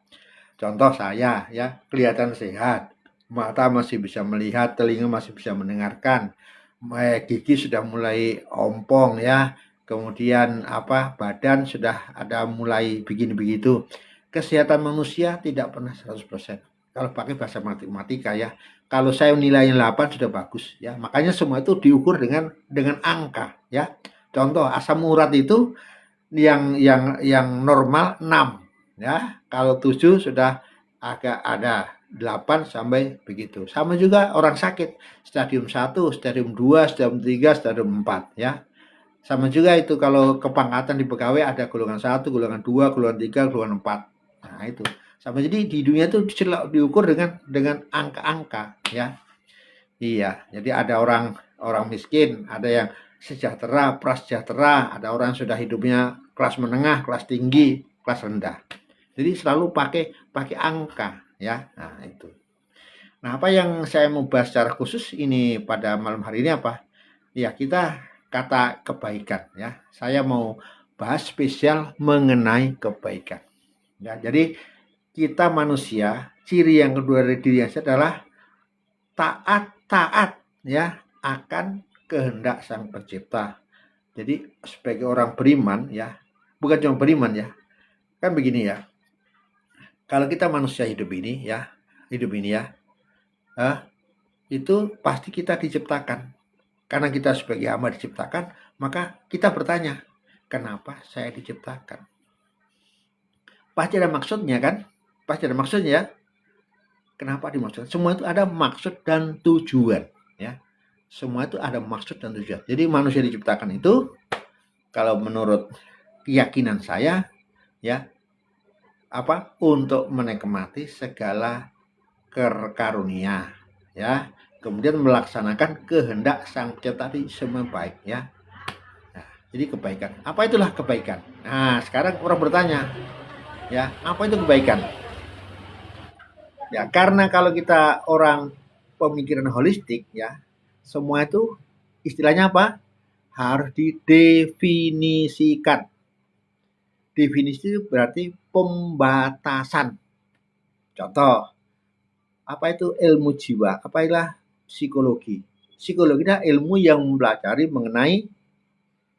Contoh saya ya, kelihatan sehat. Mata masih bisa melihat, telinga masih bisa mendengarkan. Gigi sudah mulai ompong ya. Kemudian badan sudah ada mulai begini begitu. Kesehatan manusia tidak pernah 100%. Kalau pakai bahasa matematika ya, kalau saya nilainya 8 sudah bagus ya. Makanya semua itu diukur dengan angka ya. Contoh asam urat itu yang normal 6 ya. Kalau 7 sudah agak ada 8 sampai begitu. Sama juga orang sakit stadium 1, stadium 2, stadium 3, stadium 4 ya. Sama juga itu kalau kepangkatan di pegawai ada golongan 1, golongan 2, golongan 3, golongan 4. Nah, itu. Sama jadi di dunia itu diukur dengan angka-angka ya. Iya, jadi ada orang miskin, ada yang sejahtera, prasejahtera, ada orang yang sudah hidupnya kelas menengah, kelas tinggi, kelas rendah. Jadi selalu pakai angka ya. Nah, itu. Nah, apa yang saya mau bahas secara khusus ini pada malam hari ini apa? Ya, kita kata kebaikan ya. Saya mau bahas spesial mengenai kebaikan. Ya, jadi kita manusia, ciri yang kedua dari diri yang adalah taat ya akan kehendak Sang Pencipta. Jadi sebagai orang beriman ya, bukan cuma beriman ya. Kan begini ya. Kalau kita manusia hidup ini ya, itu pasti kita diciptakan. Karena kita sebagai hamba diciptakan, maka kita bertanya, kenapa saya diciptakan? Pasti ada maksudnya kan? Pasti ada maksudnya. Kenapa dimaksudkan? Semua itu ada maksud dan tujuan ya. Semua itu ada maksud dan tujuan. Jadi manusia diciptakan itu kalau menurut keyakinan saya ya untuk menikmati segala karunia ya. Kemudian melaksanakan kehendak Sang Pencipta di semua baik ya. Nah, jadi kebaikan. Apa itulah kebaikan? Nah, sekarang orang bertanya ya, apa itu kebaikan? Ya, karena kalau kita orang pemikiran holistik ya, semua itu istilahnya apa? Harus didefinisikan. Definisi itu berarti pembatasan. Contoh, apa itu ilmu jiwa? Apa itulah psikologi? Psikologi adalah ilmu yang mempelajari mengenai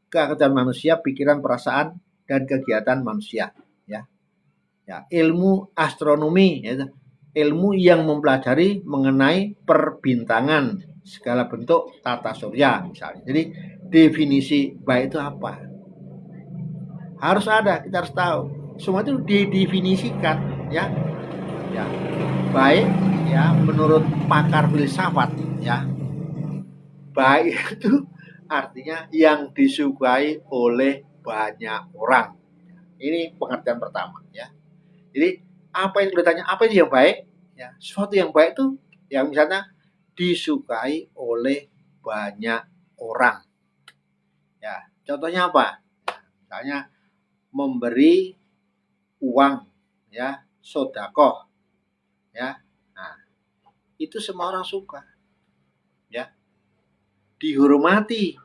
keanggotaan manusia, pikiran, perasaan, dan kegiatan manusia. Ya, ilmu astronomi, ya, ilmu yang mempelajari mengenai perbintangan segala bentuk tata surya misalnya. Jadi definisi baik itu apa? Harus ada, kita harus tahu. Semua itu didefinisikan ya. Ya. Baik ya menurut pakar filsafat ya. Baik itu artinya yang disukai oleh banyak orang. Ini pengertian pertama ya. Jadi apa yang ditanya apa itu yang baik? Ya, sesuatu yang baik itu yang misalnya disukai oleh banyak orang. Ya, contohnya apa? Misalnya memberi uang, ya, sodakoh, ya. Nah, itu semua orang suka, ya. Dihormati,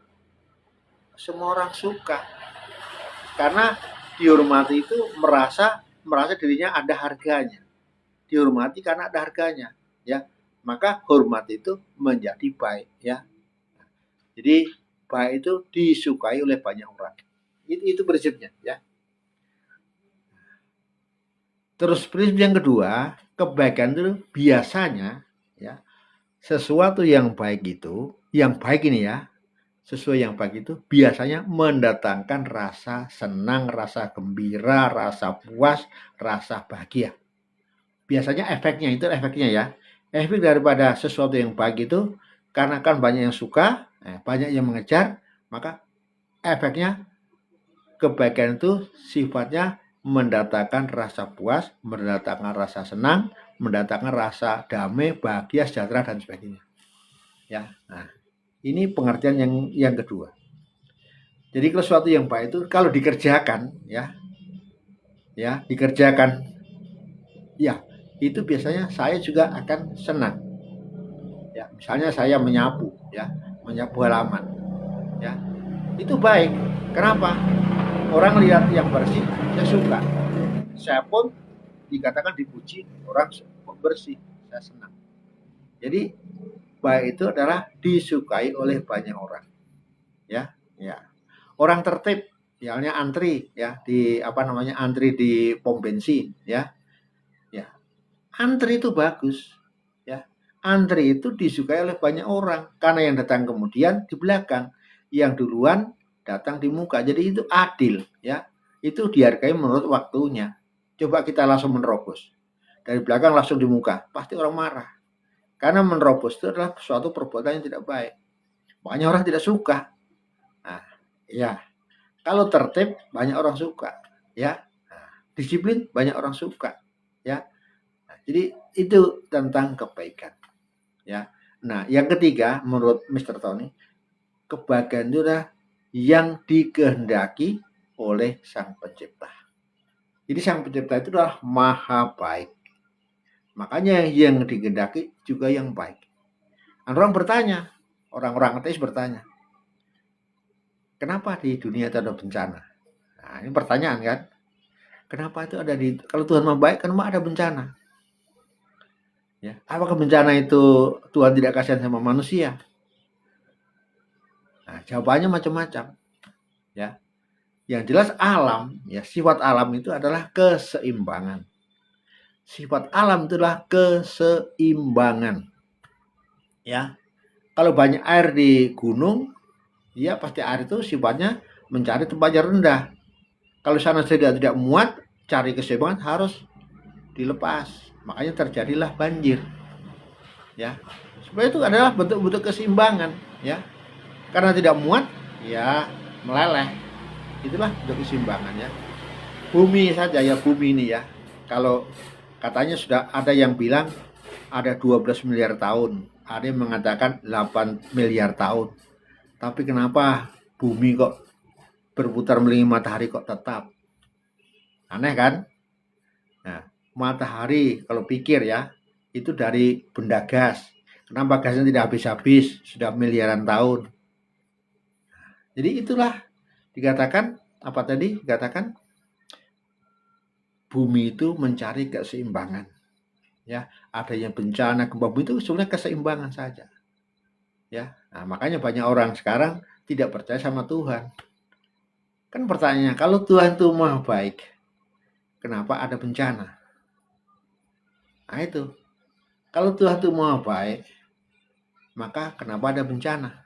semua orang suka. Karena dihormati itu merasa dirinya ada harganya. Dihormati karena ada harganya, ya. Maka hormat itu menjadi baik, ya. Jadi baik itu disukai oleh banyak orang. Itu prinsipnya, ya. Terus prinsip yang kedua, kebaikan itu biasanya, ya, sesuatu yang baik itu, yang baik ini ya, sesuai yang baik itu biasanya mendatangkan rasa senang, rasa gembira, rasa puas, rasa bahagia. Biasanya efeknya ya. Efek daripada sesuatu yang baik itu, karena kan banyak yang suka, banyak yang mengejar, maka efeknya kebaikan itu sifatnya mendatangkan rasa puas, mendatangkan rasa senang, mendatangkan rasa damai, bahagia, sejahtera, dan sebagainya. Ya, nah, ini pengertian yang kedua. Jadi kalau sesuatu yang baik itu kalau dikerjakan, ya dikerjakan, ya itu biasanya saya juga akan senang. Ya, misalnya saya menyapu halaman, ya itu baik. Kenapa? Orang lihat yang bersih, saya suka. Saya pun dikatakan dipuji orang bersih, saya senang. Jadi baik itu adalah disukai oleh banyak orang, ya. Orang tertib, misalnya antri, ya, antri di pom bensin, ya. Antri itu bagus, ya. Antri itu disukai oleh banyak orang karena yang datang kemudian di belakang, yang duluan datang di muka. Jadi itu adil, ya. Itu dihargai menurut waktunya. Coba kita langsung menerobos dari belakang langsung di muka, pasti orang marah. Karena menerobos itu adalah suatu perbuatan yang tidak baik. Banyak orang tidak suka. Nah, ya. Kalau tertib banyak orang suka, ya. Nah, disiplin banyak orang suka, ya. Nah, jadi itu tentang kebaikan, ya. Nah, yang ketiga menurut Mr. Tony, kebaikan itu adalah yang dikehendaki oleh Sang Pencipta. Jadi Sang Pencipta itu adalah maha baik. Makanya yang dikehendaki juga yang baik. Orang-orang ateis bertanya, kenapa di dunia itu ada bencana? Nah, ini pertanyaan kan? Kenapa itu ada kalau Tuhan maha baik, kenapa ada bencana? Ya, apakah bencana itu Tuhan tidak kasihan sama manusia? Nah, jawabannya macam-macam. Ya. Yang jelas alam, ya, sifat alam itu adalah keseimbangan. Sifat alam itu adalah keseimbangan. Ya. Kalau banyak air di gunung, ya pasti air itu sifatnya mencari tempat yang rendah. Kalau sana tidak muat, cari keseimbangan harus dilepas. Makanya terjadilah banjir. Ya. Sebenarnya itu adalah bentuk-bentuk keseimbangan, ya. Karena tidak muat, ya meleleh. Itulah bentuk keseimbangan, ya. Bumi saja, ya, bumi ini, ya. Kalau katanya sudah ada yang bilang ada 12 miliar tahun, ada yang mengatakan 8 miliar tahun. Tapi kenapa bumi kok berputar mengelilingi matahari kok tetap? Aneh kan? Nah, matahari kalau pikir, ya, itu dari benda gas. Kenapa gasnya tidak habis-habis? Sudah miliaran tahun. Jadi itulah dikatakan, apa tadi? Dikatakan bumi itu mencari keseimbangan. Ya, ada yang bencana, gempa bumi itu sebenarnya keseimbangan saja. Ya, nah, makanya banyak orang sekarang tidak percaya sama Tuhan. Kan pertanyaannya, kalau Tuhan itu maha baik, kenapa ada bencana? Nah itu, kalau Tuhan itu maha baik, maka kenapa ada bencana?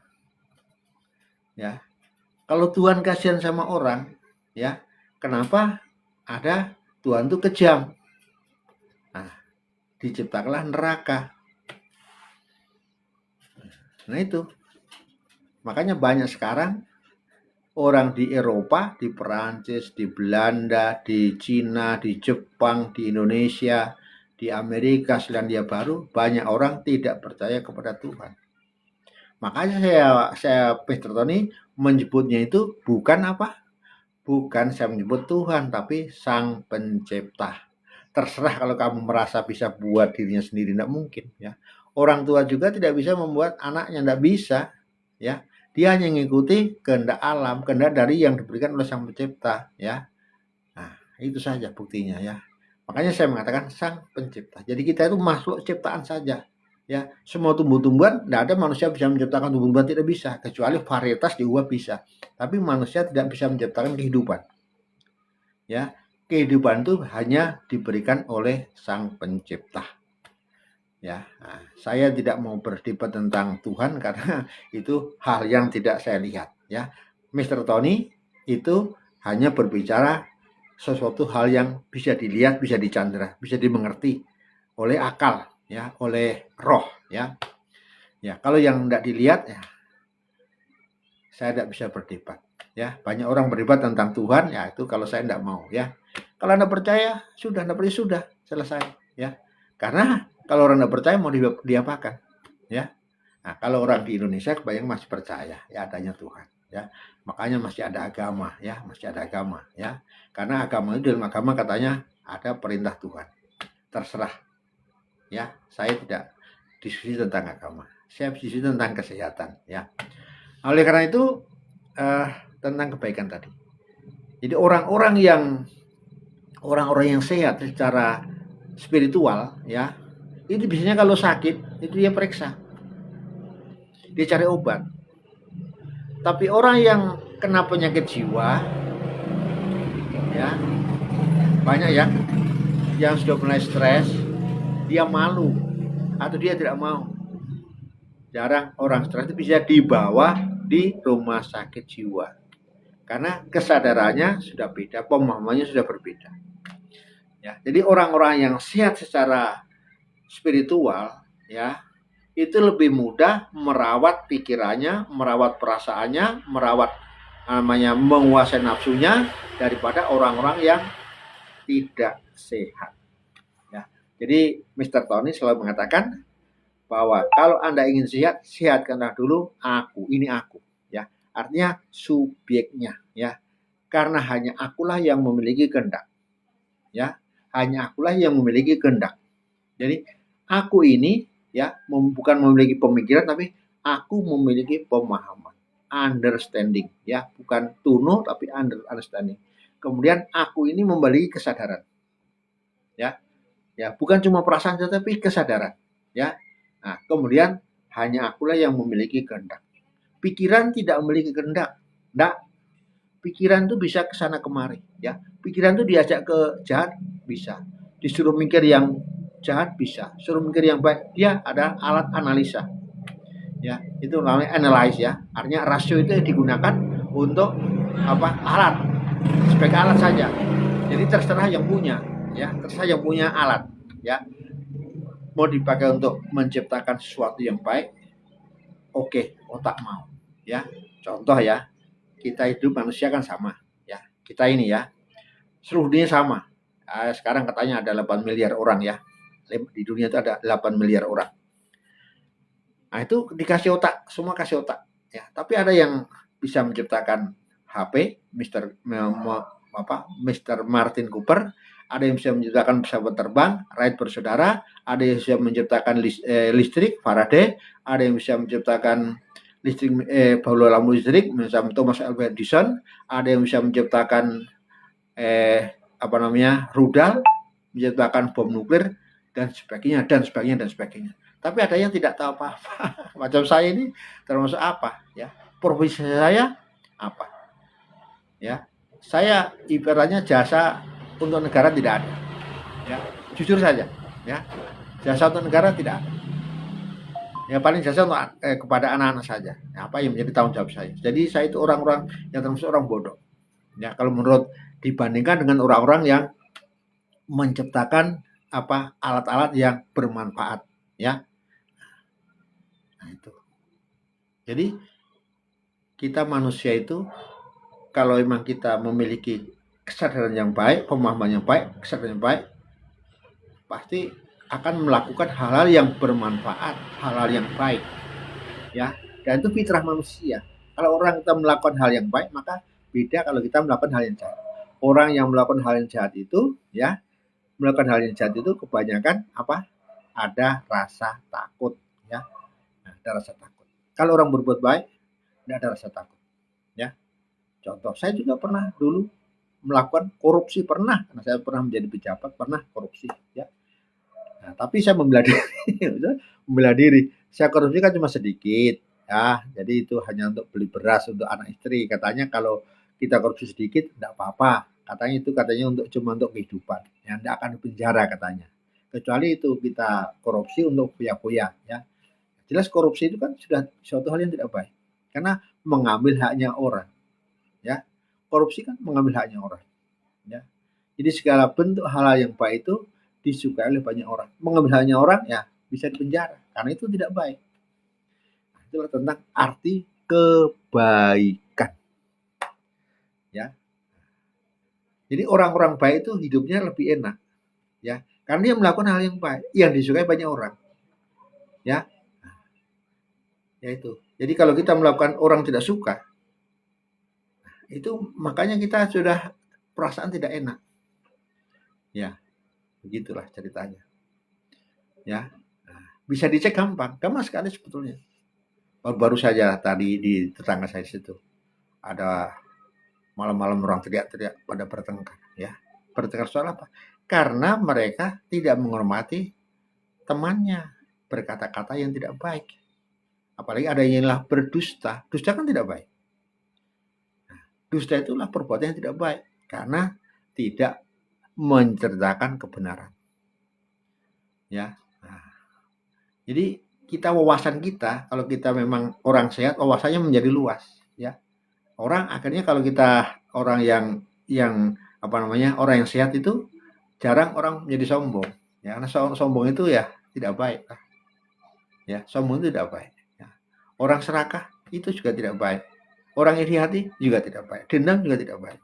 Ya, kalau Tuhan kasihan sama orang, ya, kenapa ada Tuhan itu kejam? Nah, diciptakanlah neraka. Nah itu, makanya banyak sekarang orang di Eropa, di Perancis, di Belanda, di Cina, di Jepang, di Indonesia, di Amerika, Selandia Baru, banyak orang tidak percaya kepada Tuhan. Makanya saya Peter Tony menyebutnya itu bukan apa? Bukan saya menyebut Tuhan, tapi Sang Pencipta. Terserah kalau kamu merasa bisa buat dirinya sendiri, tidak mungkin ya. Orang tua juga tidak bisa membuat anaknya, tidak bisa ya. Dia hanya mengikuti kehendak alam, kehendak dari yang diberikan oleh Sang Pencipta ya. Nah, itu saja buktinya ya. Makanya saya mengatakan Sang Pencipta. Jadi kita itu makhluk ciptaan saja. Ya, semua tumbuh-tumbuhan, tidak ada manusia bisa menciptakan tumbuh-tumbuhan, tidak bisa, kecuali varietas diubah bisa. Tapi manusia tidak bisa menciptakan kehidupan. Ya, kehidupan itu hanya diberikan oleh Sang Pencipta. Ya, nah, saya tidak mau berdebat tentang Tuhan karena itu hal yang tidak saya lihat. Ya, Mr. Tony itu hanya berbicara sesuatu hal yang bisa dilihat, bisa dicandra, bisa dimengerti oleh akal, ya, oleh roh, ya. Ya, kalau yang tidak dilihat, ya, saya tidak bisa berdebat. Ya, banyak orang berdebat tentang Tuhan, ya itu kalau saya tidak mau, ya. Kalau Anda percaya, sudah, Anda percaya sudah, selesai, ya. Karena kalau orang tidak percaya mau diapakan, ya. Nah, kalau orang di Indonesia kebanyakan masih percaya, ya adanya Tuhan, ya. Makanya masih ada agama, ya, masih ada agama, ya. Karena agama itu dalam agama katanya ada perintah Tuhan. Terserah, ya. Saya tidak diskusi tentang agama, saya diskusi tentang kesehatan, ya. Oleh karena itu tentang kebaikan tadi. Jadi orang-orang yang sehat secara spiritual, ya, itu biasanya kalau sakit itu dia periksa, dia cari obat. Tapi orang yang kena penyakit jiwa, ya, banyak ya, yang sudah mulai stres, dia malu atau dia tidak mau. Jarang orang stres itu bisa dibawa di rumah sakit jiwa karena kesadarannya sudah beda, pemahamannya sudah berbeda. Ya, jadi orang-orang yang sehat secara spiritual, ya, itu lebih mudah merawat pikirannya, merawat perasaannya, merawat menguasai nafsunya daripada orang-orang yang tidak sehat. Ya, jadi Mr. Tony selalu mengatakan bahwa kalau Anda ingin sehat, sehatkanlah dulu aku, ini aku, ya. Artinya subjeknya, ya. Karena hanya akulah yang memiliki kehendak. Ya, hanya akulah yang memiliki kehendak. Jadi aku ini, ya, bukan memiliki pemikiran, tapi aku memiliki pemahaman, understanding, ya, bukan to know tapi understanding. Kemudian aku ini memiliki kesadaran, ya, ya, bukan cuma perasaan tetapi kesadaran, ya. Nah, kemudian hanya akulah yang memiliki kehendak. Pikiran tidak memiliki kehendak, enggak. Pikiran itu bisa ke sana kemari, ya. Pikiran itu diajak ke jahat bisa, disuruh mikir yang jahat bisa, suruh mikir yang baik, dia ada alat analisa, ya, itu namanya analyze, ya. Artinya rasio itu digunakan untuk apa? Alat, sebagai alat saja. Jadi terserah yang punya, ya, terserah yang punya alat, ya. Mau dipakai untuk menciptakan sesuatu yang baik, oke, otak mau, ya. Contoh, ya, kita hidup manusia kan sama, ya. Kita ini, ya, seluruh dunia sama. Sekarang katanya ada 8 miliar orang, ya. Di dunia itu ada 8 miliar orang. Nah, itu dikasih otak, semua kasih otak, ya. Tapi ada yang bisa menciptakan HP, Mr. Martin Cooper, ada yang bisa menciptakan pesawat terbang, Wright bersaudara, ada yang bisa menciptakan listrik, Faraday, ada yang bisa menciptakan listrik, bola lampu listrik, misalnya Thomas Alva Edison, ada yang bisa menciptakan rudal, menciptakan bom nuklir, dan sebagainya, dan sebagainya, dan sebagainya. Tapi ada yang tidak tahu apa-apa. Macam saya ini termasuk apa, ya? Profesi saya apa? Ya, saya ibaratnya jasa untuk negara tidak ada, ya, jujur saja, ya, jasa untuk negara tidak ada, ya, paling jasa untuk kepada anak-anak saja, ya, apa yang menjadi tanggung jawab saya. Jadi saya itu orang-orang yang termasuk orang bodoh, ya, kalau menurut dibandingkan dengan orang-orang yang menciptakan alat-alat yang bermanfaat, ya. Nah, itu. Jadi kita manusia itu kalau memang kita memiliki kesadaran yang baik, pemahaman yang baik, kesadaran yang baik, pasti akan melakukan hal-hal yang bermanfaat, hal-hal yang baik, ya. Dan itu fitrah manusia. Kalau orang kita melakukan hal yang baik, maka beda kalau kita melakukan hal yang jahat. Orang yang melakukan hal yang jahat itu, ya, melakukan hal yang jahat itu kebanyakan apa? Ada rasa takut, ya. Nah, ada rasa takut. Kalau orang berbuat baik, tidak ada rasa takut, ya. Contoh, saya juga pernah dulu melakukan korupsi, pernah, karena saya pernah menjadi pejabat, pernah korupsi, ya. Nah, tapi saya membela diri, membela diri. Saya korupsi kan cuma sedikit, ya. Jadi itu hanya untuk beli beras untuk anak istri. Katanya kalau kita korupsi sedikit tidak apa-apa. Katanya itu untuk cuma untuk kehidupan, yang tidak akan dipenjara katanya. Kecuali itu kita korupsi untuk foya-foya, ya. Jelas korupsi itu kan sudah suatu hal yang tidak baik, karena mengambil haknya orang, ya. Korupsi kan mengambil haknya orang, ya. Jadi segala bentuk hal-hal yang baik itu disukai oleh banyak orang. Mengambil haknya orang, ya bisa dipenjara, karena itu tidak baik. Nah, itulah tentang arti kebaikan, ya. Jadi orang-orang baik itu hidupnya lebih enak, ya, karena dia melakukan hal yang baik yang disukai banyak orang, ya. Ya itu. Jadi kalau kita melakukan orang tidak suka, itu makanya kita sudah perasaan tidak enak. Ya, begitulah ceritanya. Ya, bisa dicek gampang sekali sebetulnya. Baru saja tadi di tetangga saya situ ada malam-malam orang teriak-teriak pada bertengkar, ya. Bertengkar soal apa? Karena mereka tidak menghormati temannya, berkata-kata yang tidak baik. Apalagi ada yang berdusta. Dusta kan tidak baik. Dusta itulah perbuatan yang tidak baik karena tidak menceritakan kebenaran. Ya. Nah, jadi wawasan kita kalau kita memang orang sehat, wawasannya menjadi luas, ya. Orang akhirnya kalau kita orang yang orang yang sehat itu jarang orang menjadi sombong. Ya, karena sombong itu ya tidak baik. Ya, sombong itu tidak baik. Ya. Orang serakah itu juga tidak baik. Orang iri hati juga tidak baik. Dendam juga tidak baik.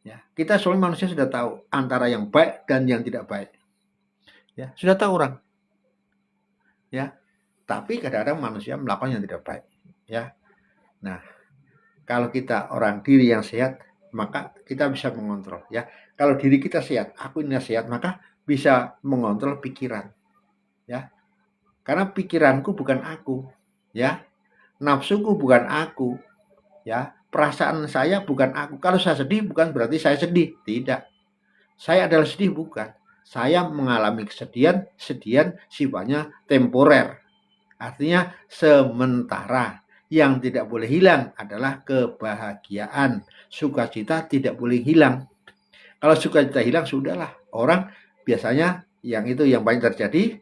Ya, kita seluruh manusia sudah tahu antara yang baik dan yang tidak baik. Ya, sudah tahu orang. Ya, tapi kadang-kadang manusia melakukan yang tidak baik. Ya, nah kalau kita orang diri yang sehat, maka kita bisa mengontrol. Ya, kalau diri kita sehat, aku ini sehat, maka bisa mengontrol pikiran. Ya, karena pikiranku bukan aku. Ya, nafsuku bukan aku. Ya, perasaan saya bukan aku. Kalau saya sedih bukan berarti saya sedih. Tidak. Saya adalah sedih bukan. Saya mengalami kesedihan sifatnya temporer. Artinya sementara. Yang tidak boleh hilang adalah kebahagiaan. Sukacita tidak boleh hilang. Kalau sukacita hilang sudahlah. Orang biasanya yang paling terjadi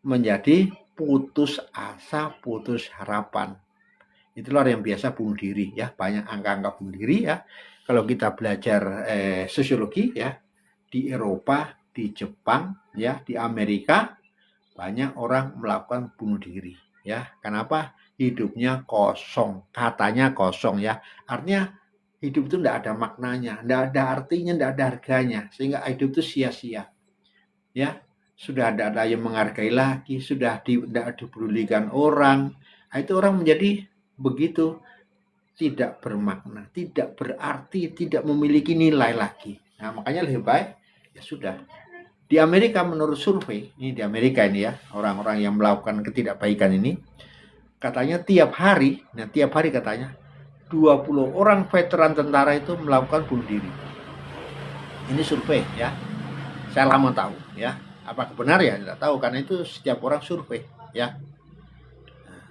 menjadi putus asa, putus harapan. Itulah yang biasa bunuh diri, ya, banyak angka-angka bunuh diri, ya. Kalau kita belajar sosiologi, ya, di Eropa, di Jepang, ya, di Amerika banyak orang melakukan bunuh diri, ya. Kenapa? Hidupnya kosong, katanya kosong, ya. Artinya hidup itu tidak ada maknanya, tidak ada artinya, tidak ada harganya, sehingga hidup itu sia-sia, ya. Sudah tidak ada yang menghargai lagi, sudah tidak dipedulikan orang. Nah, itu orang menjadi begitu tidak bermakna, tidak berarti, tidak memiliki nilai lagi. Nah, makanya lebih baik ya sudah. Di Amerika menurut survei, ini di Amerika ini, ya, orang-orang yang melakukan ketidakbaikan ini, katanya tiap hari katanya 20 orang veteran tentara itu melakukan bunuh diri. Ini survei, ya. Saya lama tahu, ya. Apakah benar ya? Tidak tahu karena itu setiap orang survei, ya. Nah,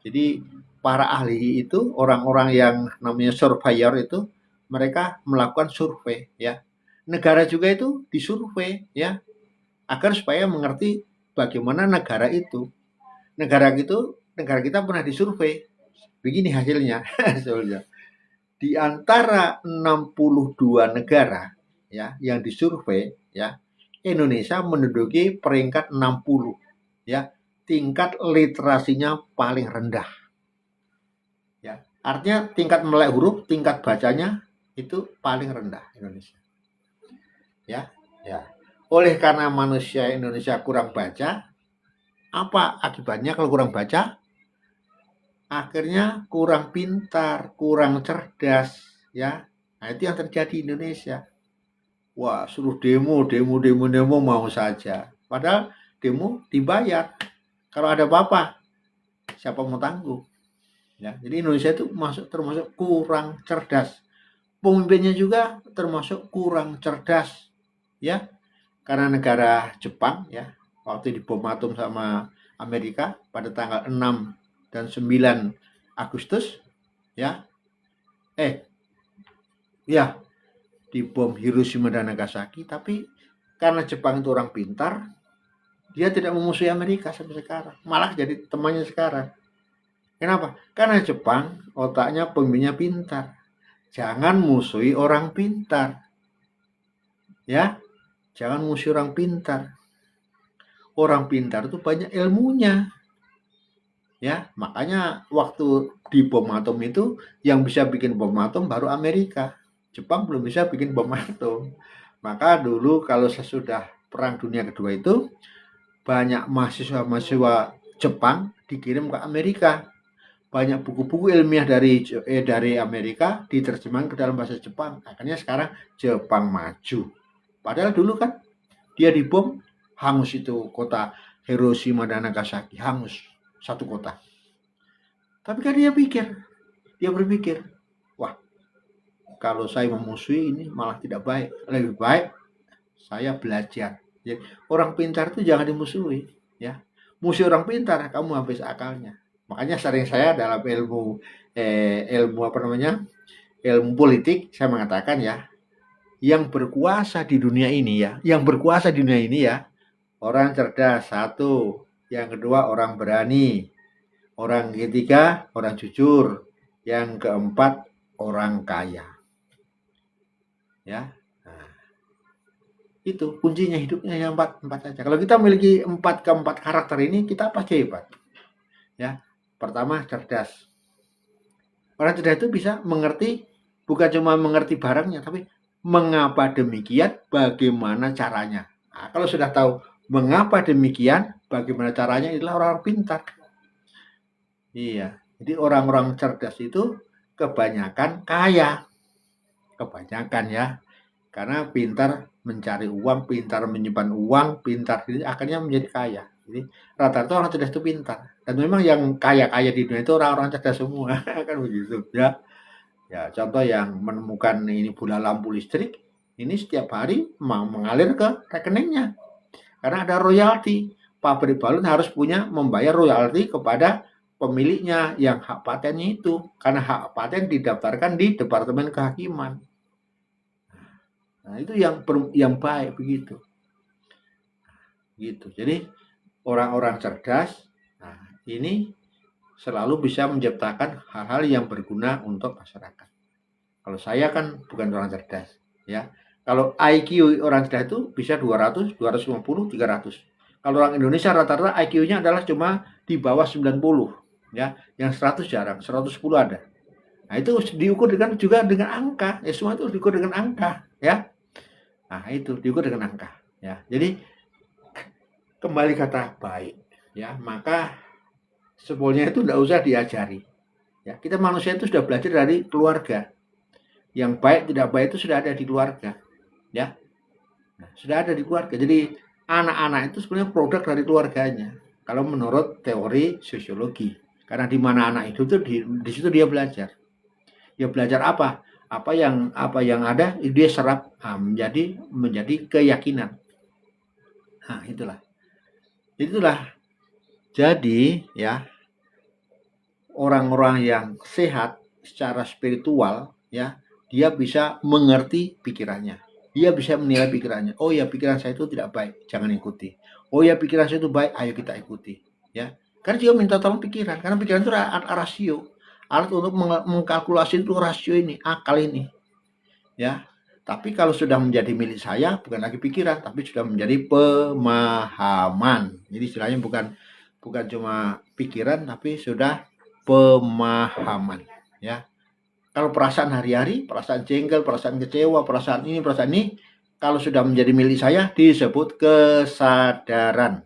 jadi para ahli itu, orang-orang yang namanya surveyor itu, mereka melakukan survei, ya. Negara juga itu disurvei, ya, agar supaya mengerti bagaimana negara itu. Negara kita pernah disurvei. Begini hasilnya. Di antara 62 negara, ya, yang disurvei, ya, Indonesia menduduki peringkat 60, ya. Tingkat literasinya paling rendah. Ya, artinya tingkat melek huruf, tingkat bacanya itu paling rendah Indonesia. Ya, ya. Oleh karena manusia Indonesia kurang baca, apa akibatnya kalau kurang baca? Akhirnya kurang pintar, kurang cerdas, ya. Nah, itu yang terjadi di Indonesia. Wah, suruh demo mau saja. Padahal demo dibayar. Kalau ada apa-apa, siapa mau tanggung? Ya, jadi Indonesia itu termasuk kurang cerdas. Pemimpinnya juga termasuk kurang cerdas, ya. Karena negara Jepang, ya, waktu dibom atom sama Amerika pada tanggal 6 dan 9 Agustus, ya. Ya, dibom Hiroshima dan Nagasaki, tapi karena Jepang itu orang pintar, dia tidak memusuhi Amerika sampai sekarang, malah jadi temannya sekarang. Kenapa? Karena Jepang otaknya pemimpinnya pintar. Jangan musuhi orang pintar. Ya, jangan musuhi orang pintar. Orang pintar itu banyak ilmunya. Ya, makanya waktu di bom atom itu yang bisa bikin bom atom baru Amerika. Jepang belum bisa bikin bom atom. Maka dulu kalau sesudah Perang Dunia Kedua itu banyak mahasiswa-mahasiswa Jepang dikirim ke Amerika. Banyak buku-buku ilmiah dari Amerika diterjemahkan ke dalam bahasa Jepang. Akhirnya sekarang Jepang maju. Padahal dulu kan dia dibom, hangus itu kota Hiroshima dan Nagasaki, hangus satu kota. Tapi kan dia berpikir, wah, kalau saya memusuhi ini malah tidak baik. Lebih baik saya belajar. Jadi orang pintar itu jangan dimusuhi, ya. Musuh orang pintar, kamu habis akalnya. Makanya sering saya dalam ilmu apa namanya? Ilmu politik saya mengatakan ya, yang berkuasa di dunia ini ya, orang cerdas satu, yang kedua orang berani, orang ketiga orang jujur, yang keempat orang kaya. Ya. Nah, itu kuncinya hidupnya yang empat saja. Kalau kita memiliki keempat karakter ini, kita pasti hebat. Ya. Pertama, cerdas. Orang cerdas itu bisa mengerti, bukan cuma mengerti barangnya, tapi mengapa demikian, bagaimana caranya. Nah, kalau sudah tahu mengapa demikian, bagaimana caranya, itulah orang pintar. Iya, jadi orang-orang cerdas itu kebanyakan kaya. Kebanyakan ya. Karena pintar mencari uang, pintar menyimpan uang, pintar ini akhirnya menjadi kaya. Jadi rata-rata orang cerdas itu pintar. Dan memang yang kaya-kaya di dunia itu orang-orang cerdas semua, kan begitu ya. Ya, contoh yang menemukan ini bola lampu listrik, ini setiap hari mengalir ke rekeningnya. Karena ada royalti. Pabrik balon harus membayar royalti kepada pemiliknya yang hak patennya itu. Karena hak paten didaftarkan di Departemen Kehakiman. Nah, itu yang baik begitu. Gitu. Jadi orang-orang cerdas, nah, ini selalu bisa menciptakan hal-hal yang berguna untuk masyarakat. Kalau saya kan bukan orang cerdas, ya. Kalau IQ orang cerdas itu bisa 200, 250, 300. Kalau orang Indonesia rata-rata IQ-nya adalah cuma di bawah 90, ya. Yang 100 jarang, 110 ada. Nah, itu diukur juga dengan angka. Ya, semua itu diukur dengan angka, ya. Nah, itu diukur dengan angka, ya. Jadi kembali kata baik, ya. Maka sebetulnya itu tidak usah diajari. Ya, kita manusia itu sudah belajar dari keluarga. Yang baik tidak baik itu sudah ada di keluarga, ya. Nah, sudah ada di keluarga. Jadi anak-anak itu sebenarnya produk dari keluarganya. Kalau menurut teori sosiologi, karena di mana anak itu di situ dia belajar. Dia belajar apa? Apa yang ada dia serap menjadi keyakinan. Nah, itulah. Jadi ya, orang-orang yang sehat secara spiritual, ya, dia bisa mengerti pikirannya. Dia bisa menilai pikirannya. Oh ya, pikiran saya itu tidak baik, jangan ikuti. Oh ya, pikiran saya itu baik, ayo kita ikuti. Ya, karena dia minta tolong pikiran, karena pikiran itu rasio, alat untuk mengkalkulasi itu rasio ini, akal ini. Ya, tapi kalau sudah menjadi milik saya, bukan lagi pikiran, tapi sudah menjadi pemahaman. Jadi istilahnya bukan cuma pikiran, tapi sudah pemahaman. Ya. Kalau perasaan hari-hari, perasaan jengkel, perasaan kecewa, perasaan ini, kalau sudah menjadi milik saya disebut kesadaran.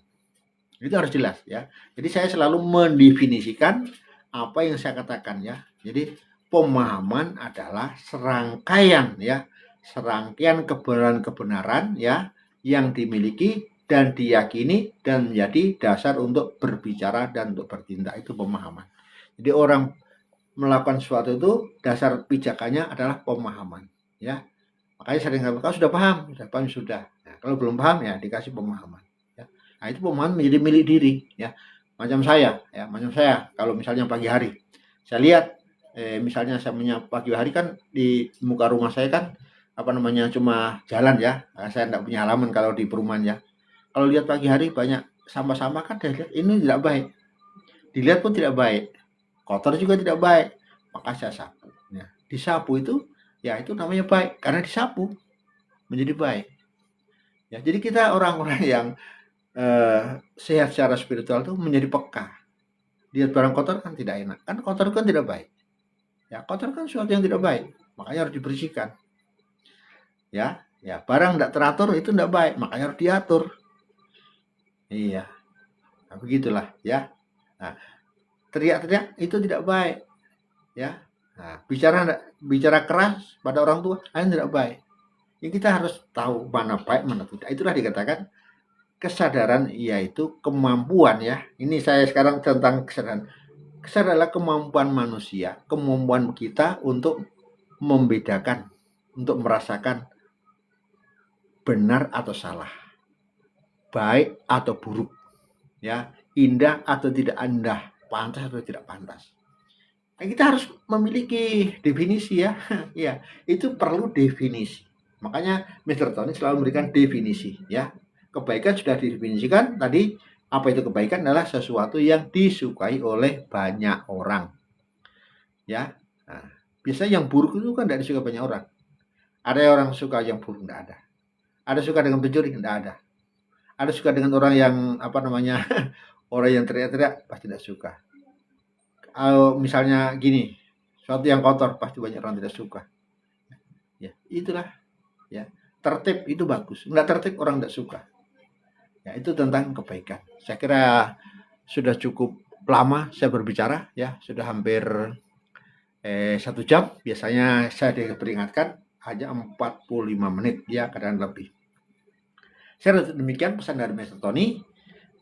Itu harus jelas ya. Jadi saya selalu mendefinisikan apa yang saya katakan ya. Jadi pemahaman adalah serangkaian ya, serangkaian kebenaran-kebenaran ya yang dimiliki dan diyakini dan menjadi dasar untuk berbicara dan untuk bertindak. Itu pemahaman. Jadi orang melakukan sesuatu itu dasar pijakannya adalah pemahaman ya. Makanya sering kata, kau sudah paham sudah. Nah, kalau belum paham ya dikasih pemahaman. Ya. Nah, itu pemahaman menjadi milik diri ya. Macam saya kalau misalnya pagi hari saya lihat misalnya saya menyapa pagi hari kan di muka rumah saya kan cuma jalan ya. Nah, saya tidak punya halaman kalau di perumahan ya. Kalau lihat pagi hari banyak sampah-sampah kan saya lihat ini tidak baik. Dilihat pun tidak baik. Kotor juga tidak baik. Maka saya sapu. Ya. Disapu itu ya itu namanya baik karena disapu menjadi baik. Ya, jadi kita orang-orang yang sehat secara spiritual itu menjadi peka. Lihat barang kotor kan tidak enak. Kan kotor kan tidak baik. Ya, kotor kan sesuatu yang tidak baik. Makanya harus dibersihkan. Ya, barang tidak teratur itu tidak baik, makanya harus diatur. Iya. Nah, begitulah ya. Nah, teriak-teriak itu tidak baik. Ya. Nah, bicara keras pada orang tua itu tidak baik. Ini kita harus tahu mana baik mana tidak. Itulah dikatakan kesadaran, yaitu kemampuan ya. Ini saya sekarang tentang kesadaran. Kesadaran adalah kemampuan manusia, kemampuan kita untuk membedakan, untuk merasakan benar atau salah, baik atau buruk, ya, indah atau tidak indah, pantas atau tidak pantas. Nah, kita harus memiliki definisi ya. Ya, itu perlu definisi. Makanya Mr. Tony selalu memberikan definisi ya. Kebaikan sudah didefinisikan tadi. Apa itu kebaikan? Adalah sesuatu yang disukai oleh banyak orang. Ya. Nah, biasanya yang buruk itu kan tidak disukai banyak orang. Ada orang suka yang buruk, tidak ada. Ada suka dengan pencuri, tidak ada. Ada suka dengan orang yang orang yang teriak-teriak, pasti tidak suka. Kalau misalnya gini, sesuatu yang kotor pasti banyak orang tidak suka. Ya, itulah ya. Tertib itu bagus. Enggak tertib orang tidak suka. Ya, itu tentang kebaikan. Saya kira sudah cukup lama saya berbicara ya, sudah hampir 1 jam. Biasanya saya diperingatkan hanya 45 menit ya, kadang lebih. Saya rasa demikian pesan dari Mr. Tony.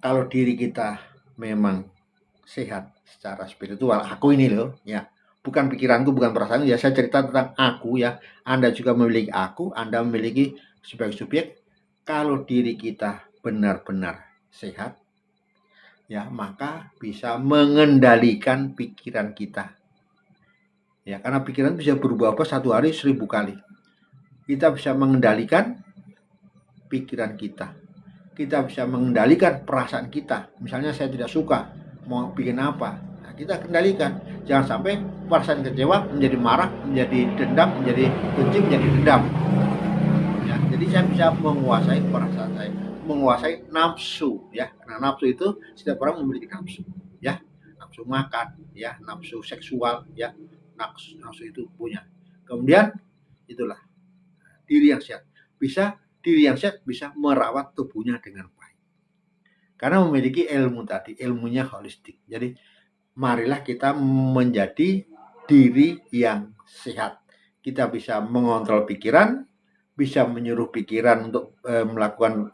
Kalau diri kita memang sehat secara spiritual, aku ini loh ya, bukan pikiranku, bukan perasaan ya, saya cerita tentang aku ya. Anda juga memiliki aku, Anda memiliki sebagai subjek. Kalau diri kita benar-benar sehat ya, maka bisa mengendalikan pikiran kita ya, karena pikiran bisa berubah-ubah satu hari 1000 kali. Kita bisa mengendalikan pikiran kita, kita bisa mengendalikan perasaan kita. Misalnya saya tidak suka mau bikin apa, nah, kita kendalikan. Jangan sampai perasaan kecewa menjadi marah, menjadi dendam, menjadi benci, menjadi dendam ya. Jadi saya bisa menguasai perasaan saya, menguasai nafsu ya, karena nafsu itu setiap orang memiliki nafsu ya, nafsu makan ya, nafsu seksual ya, nafsu itu punya. Kemudian itulah diri yang sehat bisa merawat tubuhnya dengan baik karena memiliki ilmu tadi, ilmunya holistik. Jadi marilah kita menjadi diri yang sehat. Kita bisa mengontrol pikiran, bisa menyuruh pikiran untuk melakukan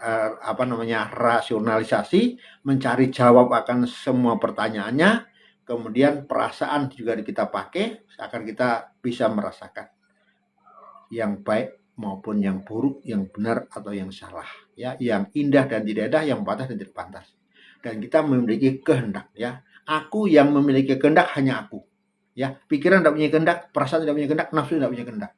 rasionalisasi, mencari jawab akan semua pertanyaannya. Kemudian perasaan juga kita pakai agar kita bisa merasakan yang baik maupun yang buruk, yang benar atau yang salah ya, yang indah dan tidak indah, yang pantas dan tidak pantas. Dan kita memiliki kehendak ya. Aku yang memiliki kehendak hanya aku ya. Pikiran tidak punya kehendak, perasaan tidak punya kehendak, nafsu tidak punya kehendak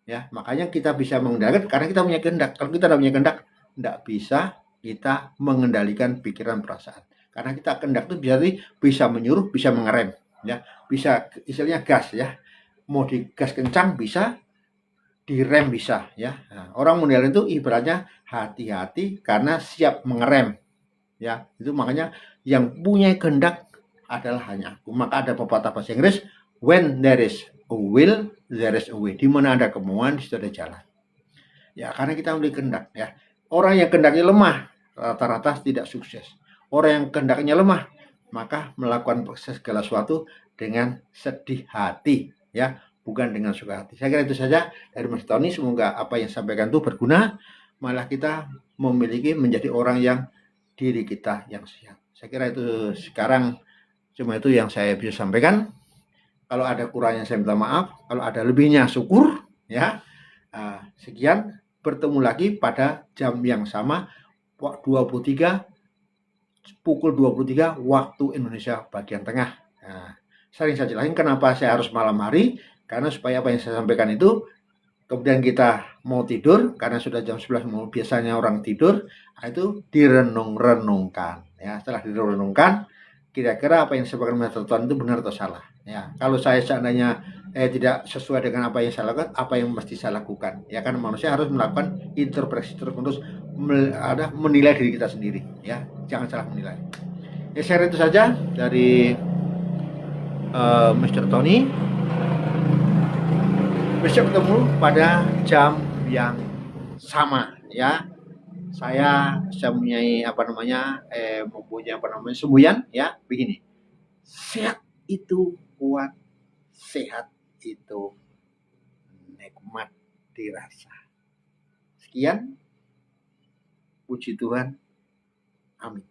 ya. Makanya kita bisa mengendalikan karena kita punya kehendak. Kalau kita tidak punya kehendak, tidak bisa kita mengendalikan pikiran, perasaan. Karena kita kehendak itu bisa menyuruh, bisa mengerem ya, bisa istilahnya gas ya. Mau digas kencang bisa, direm bisa ya. Nah, orang model itu ibaratnya hati-hati karena siap mengerem ya. Itu makanya yang punya kehendak adalah hanya aku. Maka ada pepatah bahasa Inggris, when there is a will there is a way. Di mana ada kemauan di situ ada jalan. Ya, karena kita memiliki kehendak ya. Orang yang kehendaknya lemah rata-rata tidak sukses. Orang yang kehendaknya lemah maka melakukan segala sesuatu dengan sedih hati ya, bukan dengan suka hati. Saya kira itu saja dari Mas Tony. Semoga apa yang sampaikan itu berguna, malah kita menjadi orang yang diri kita yang sehat. Saya kira itu sekarang cuma itu yang saya bisa sampaikan. Kalau ada kurangnya saya minta maaf, kalau ada lebihnya syukur ya. Sekian, bertemu lagi pada jam yang sama 23 pukul 23 waktu Indonesia bagian tengah. Nah, sering saya jelasin kenapa saya harus malam hari, karena supaya apa yang saya sampaikan itu kemudian kita mau tidur, karena sudah jam 11 mau biasanya orang tidur, itu direnung-renungkan ya. Setelah direnungkan, kira-kira apa yang disampaikan Mas Tuan itu benar atau salah ya. Kalau saya seandainya tidak sesuai dengan apa yang saya lakukan, apa yang mesti saya lakukan ya, kan manusia harus melakukan introspeksi terus, menilai diri kita sendiri ya, jangan salah menilai ya. Share itu saja dari Mr. Tony. Besok ketemu pada jam yang sama ya. Saya mempunyai semboyan ya, begini. Sehat itu kuat, sehat itu nikmat dirasa. Sekian, puji Tuhan, amin.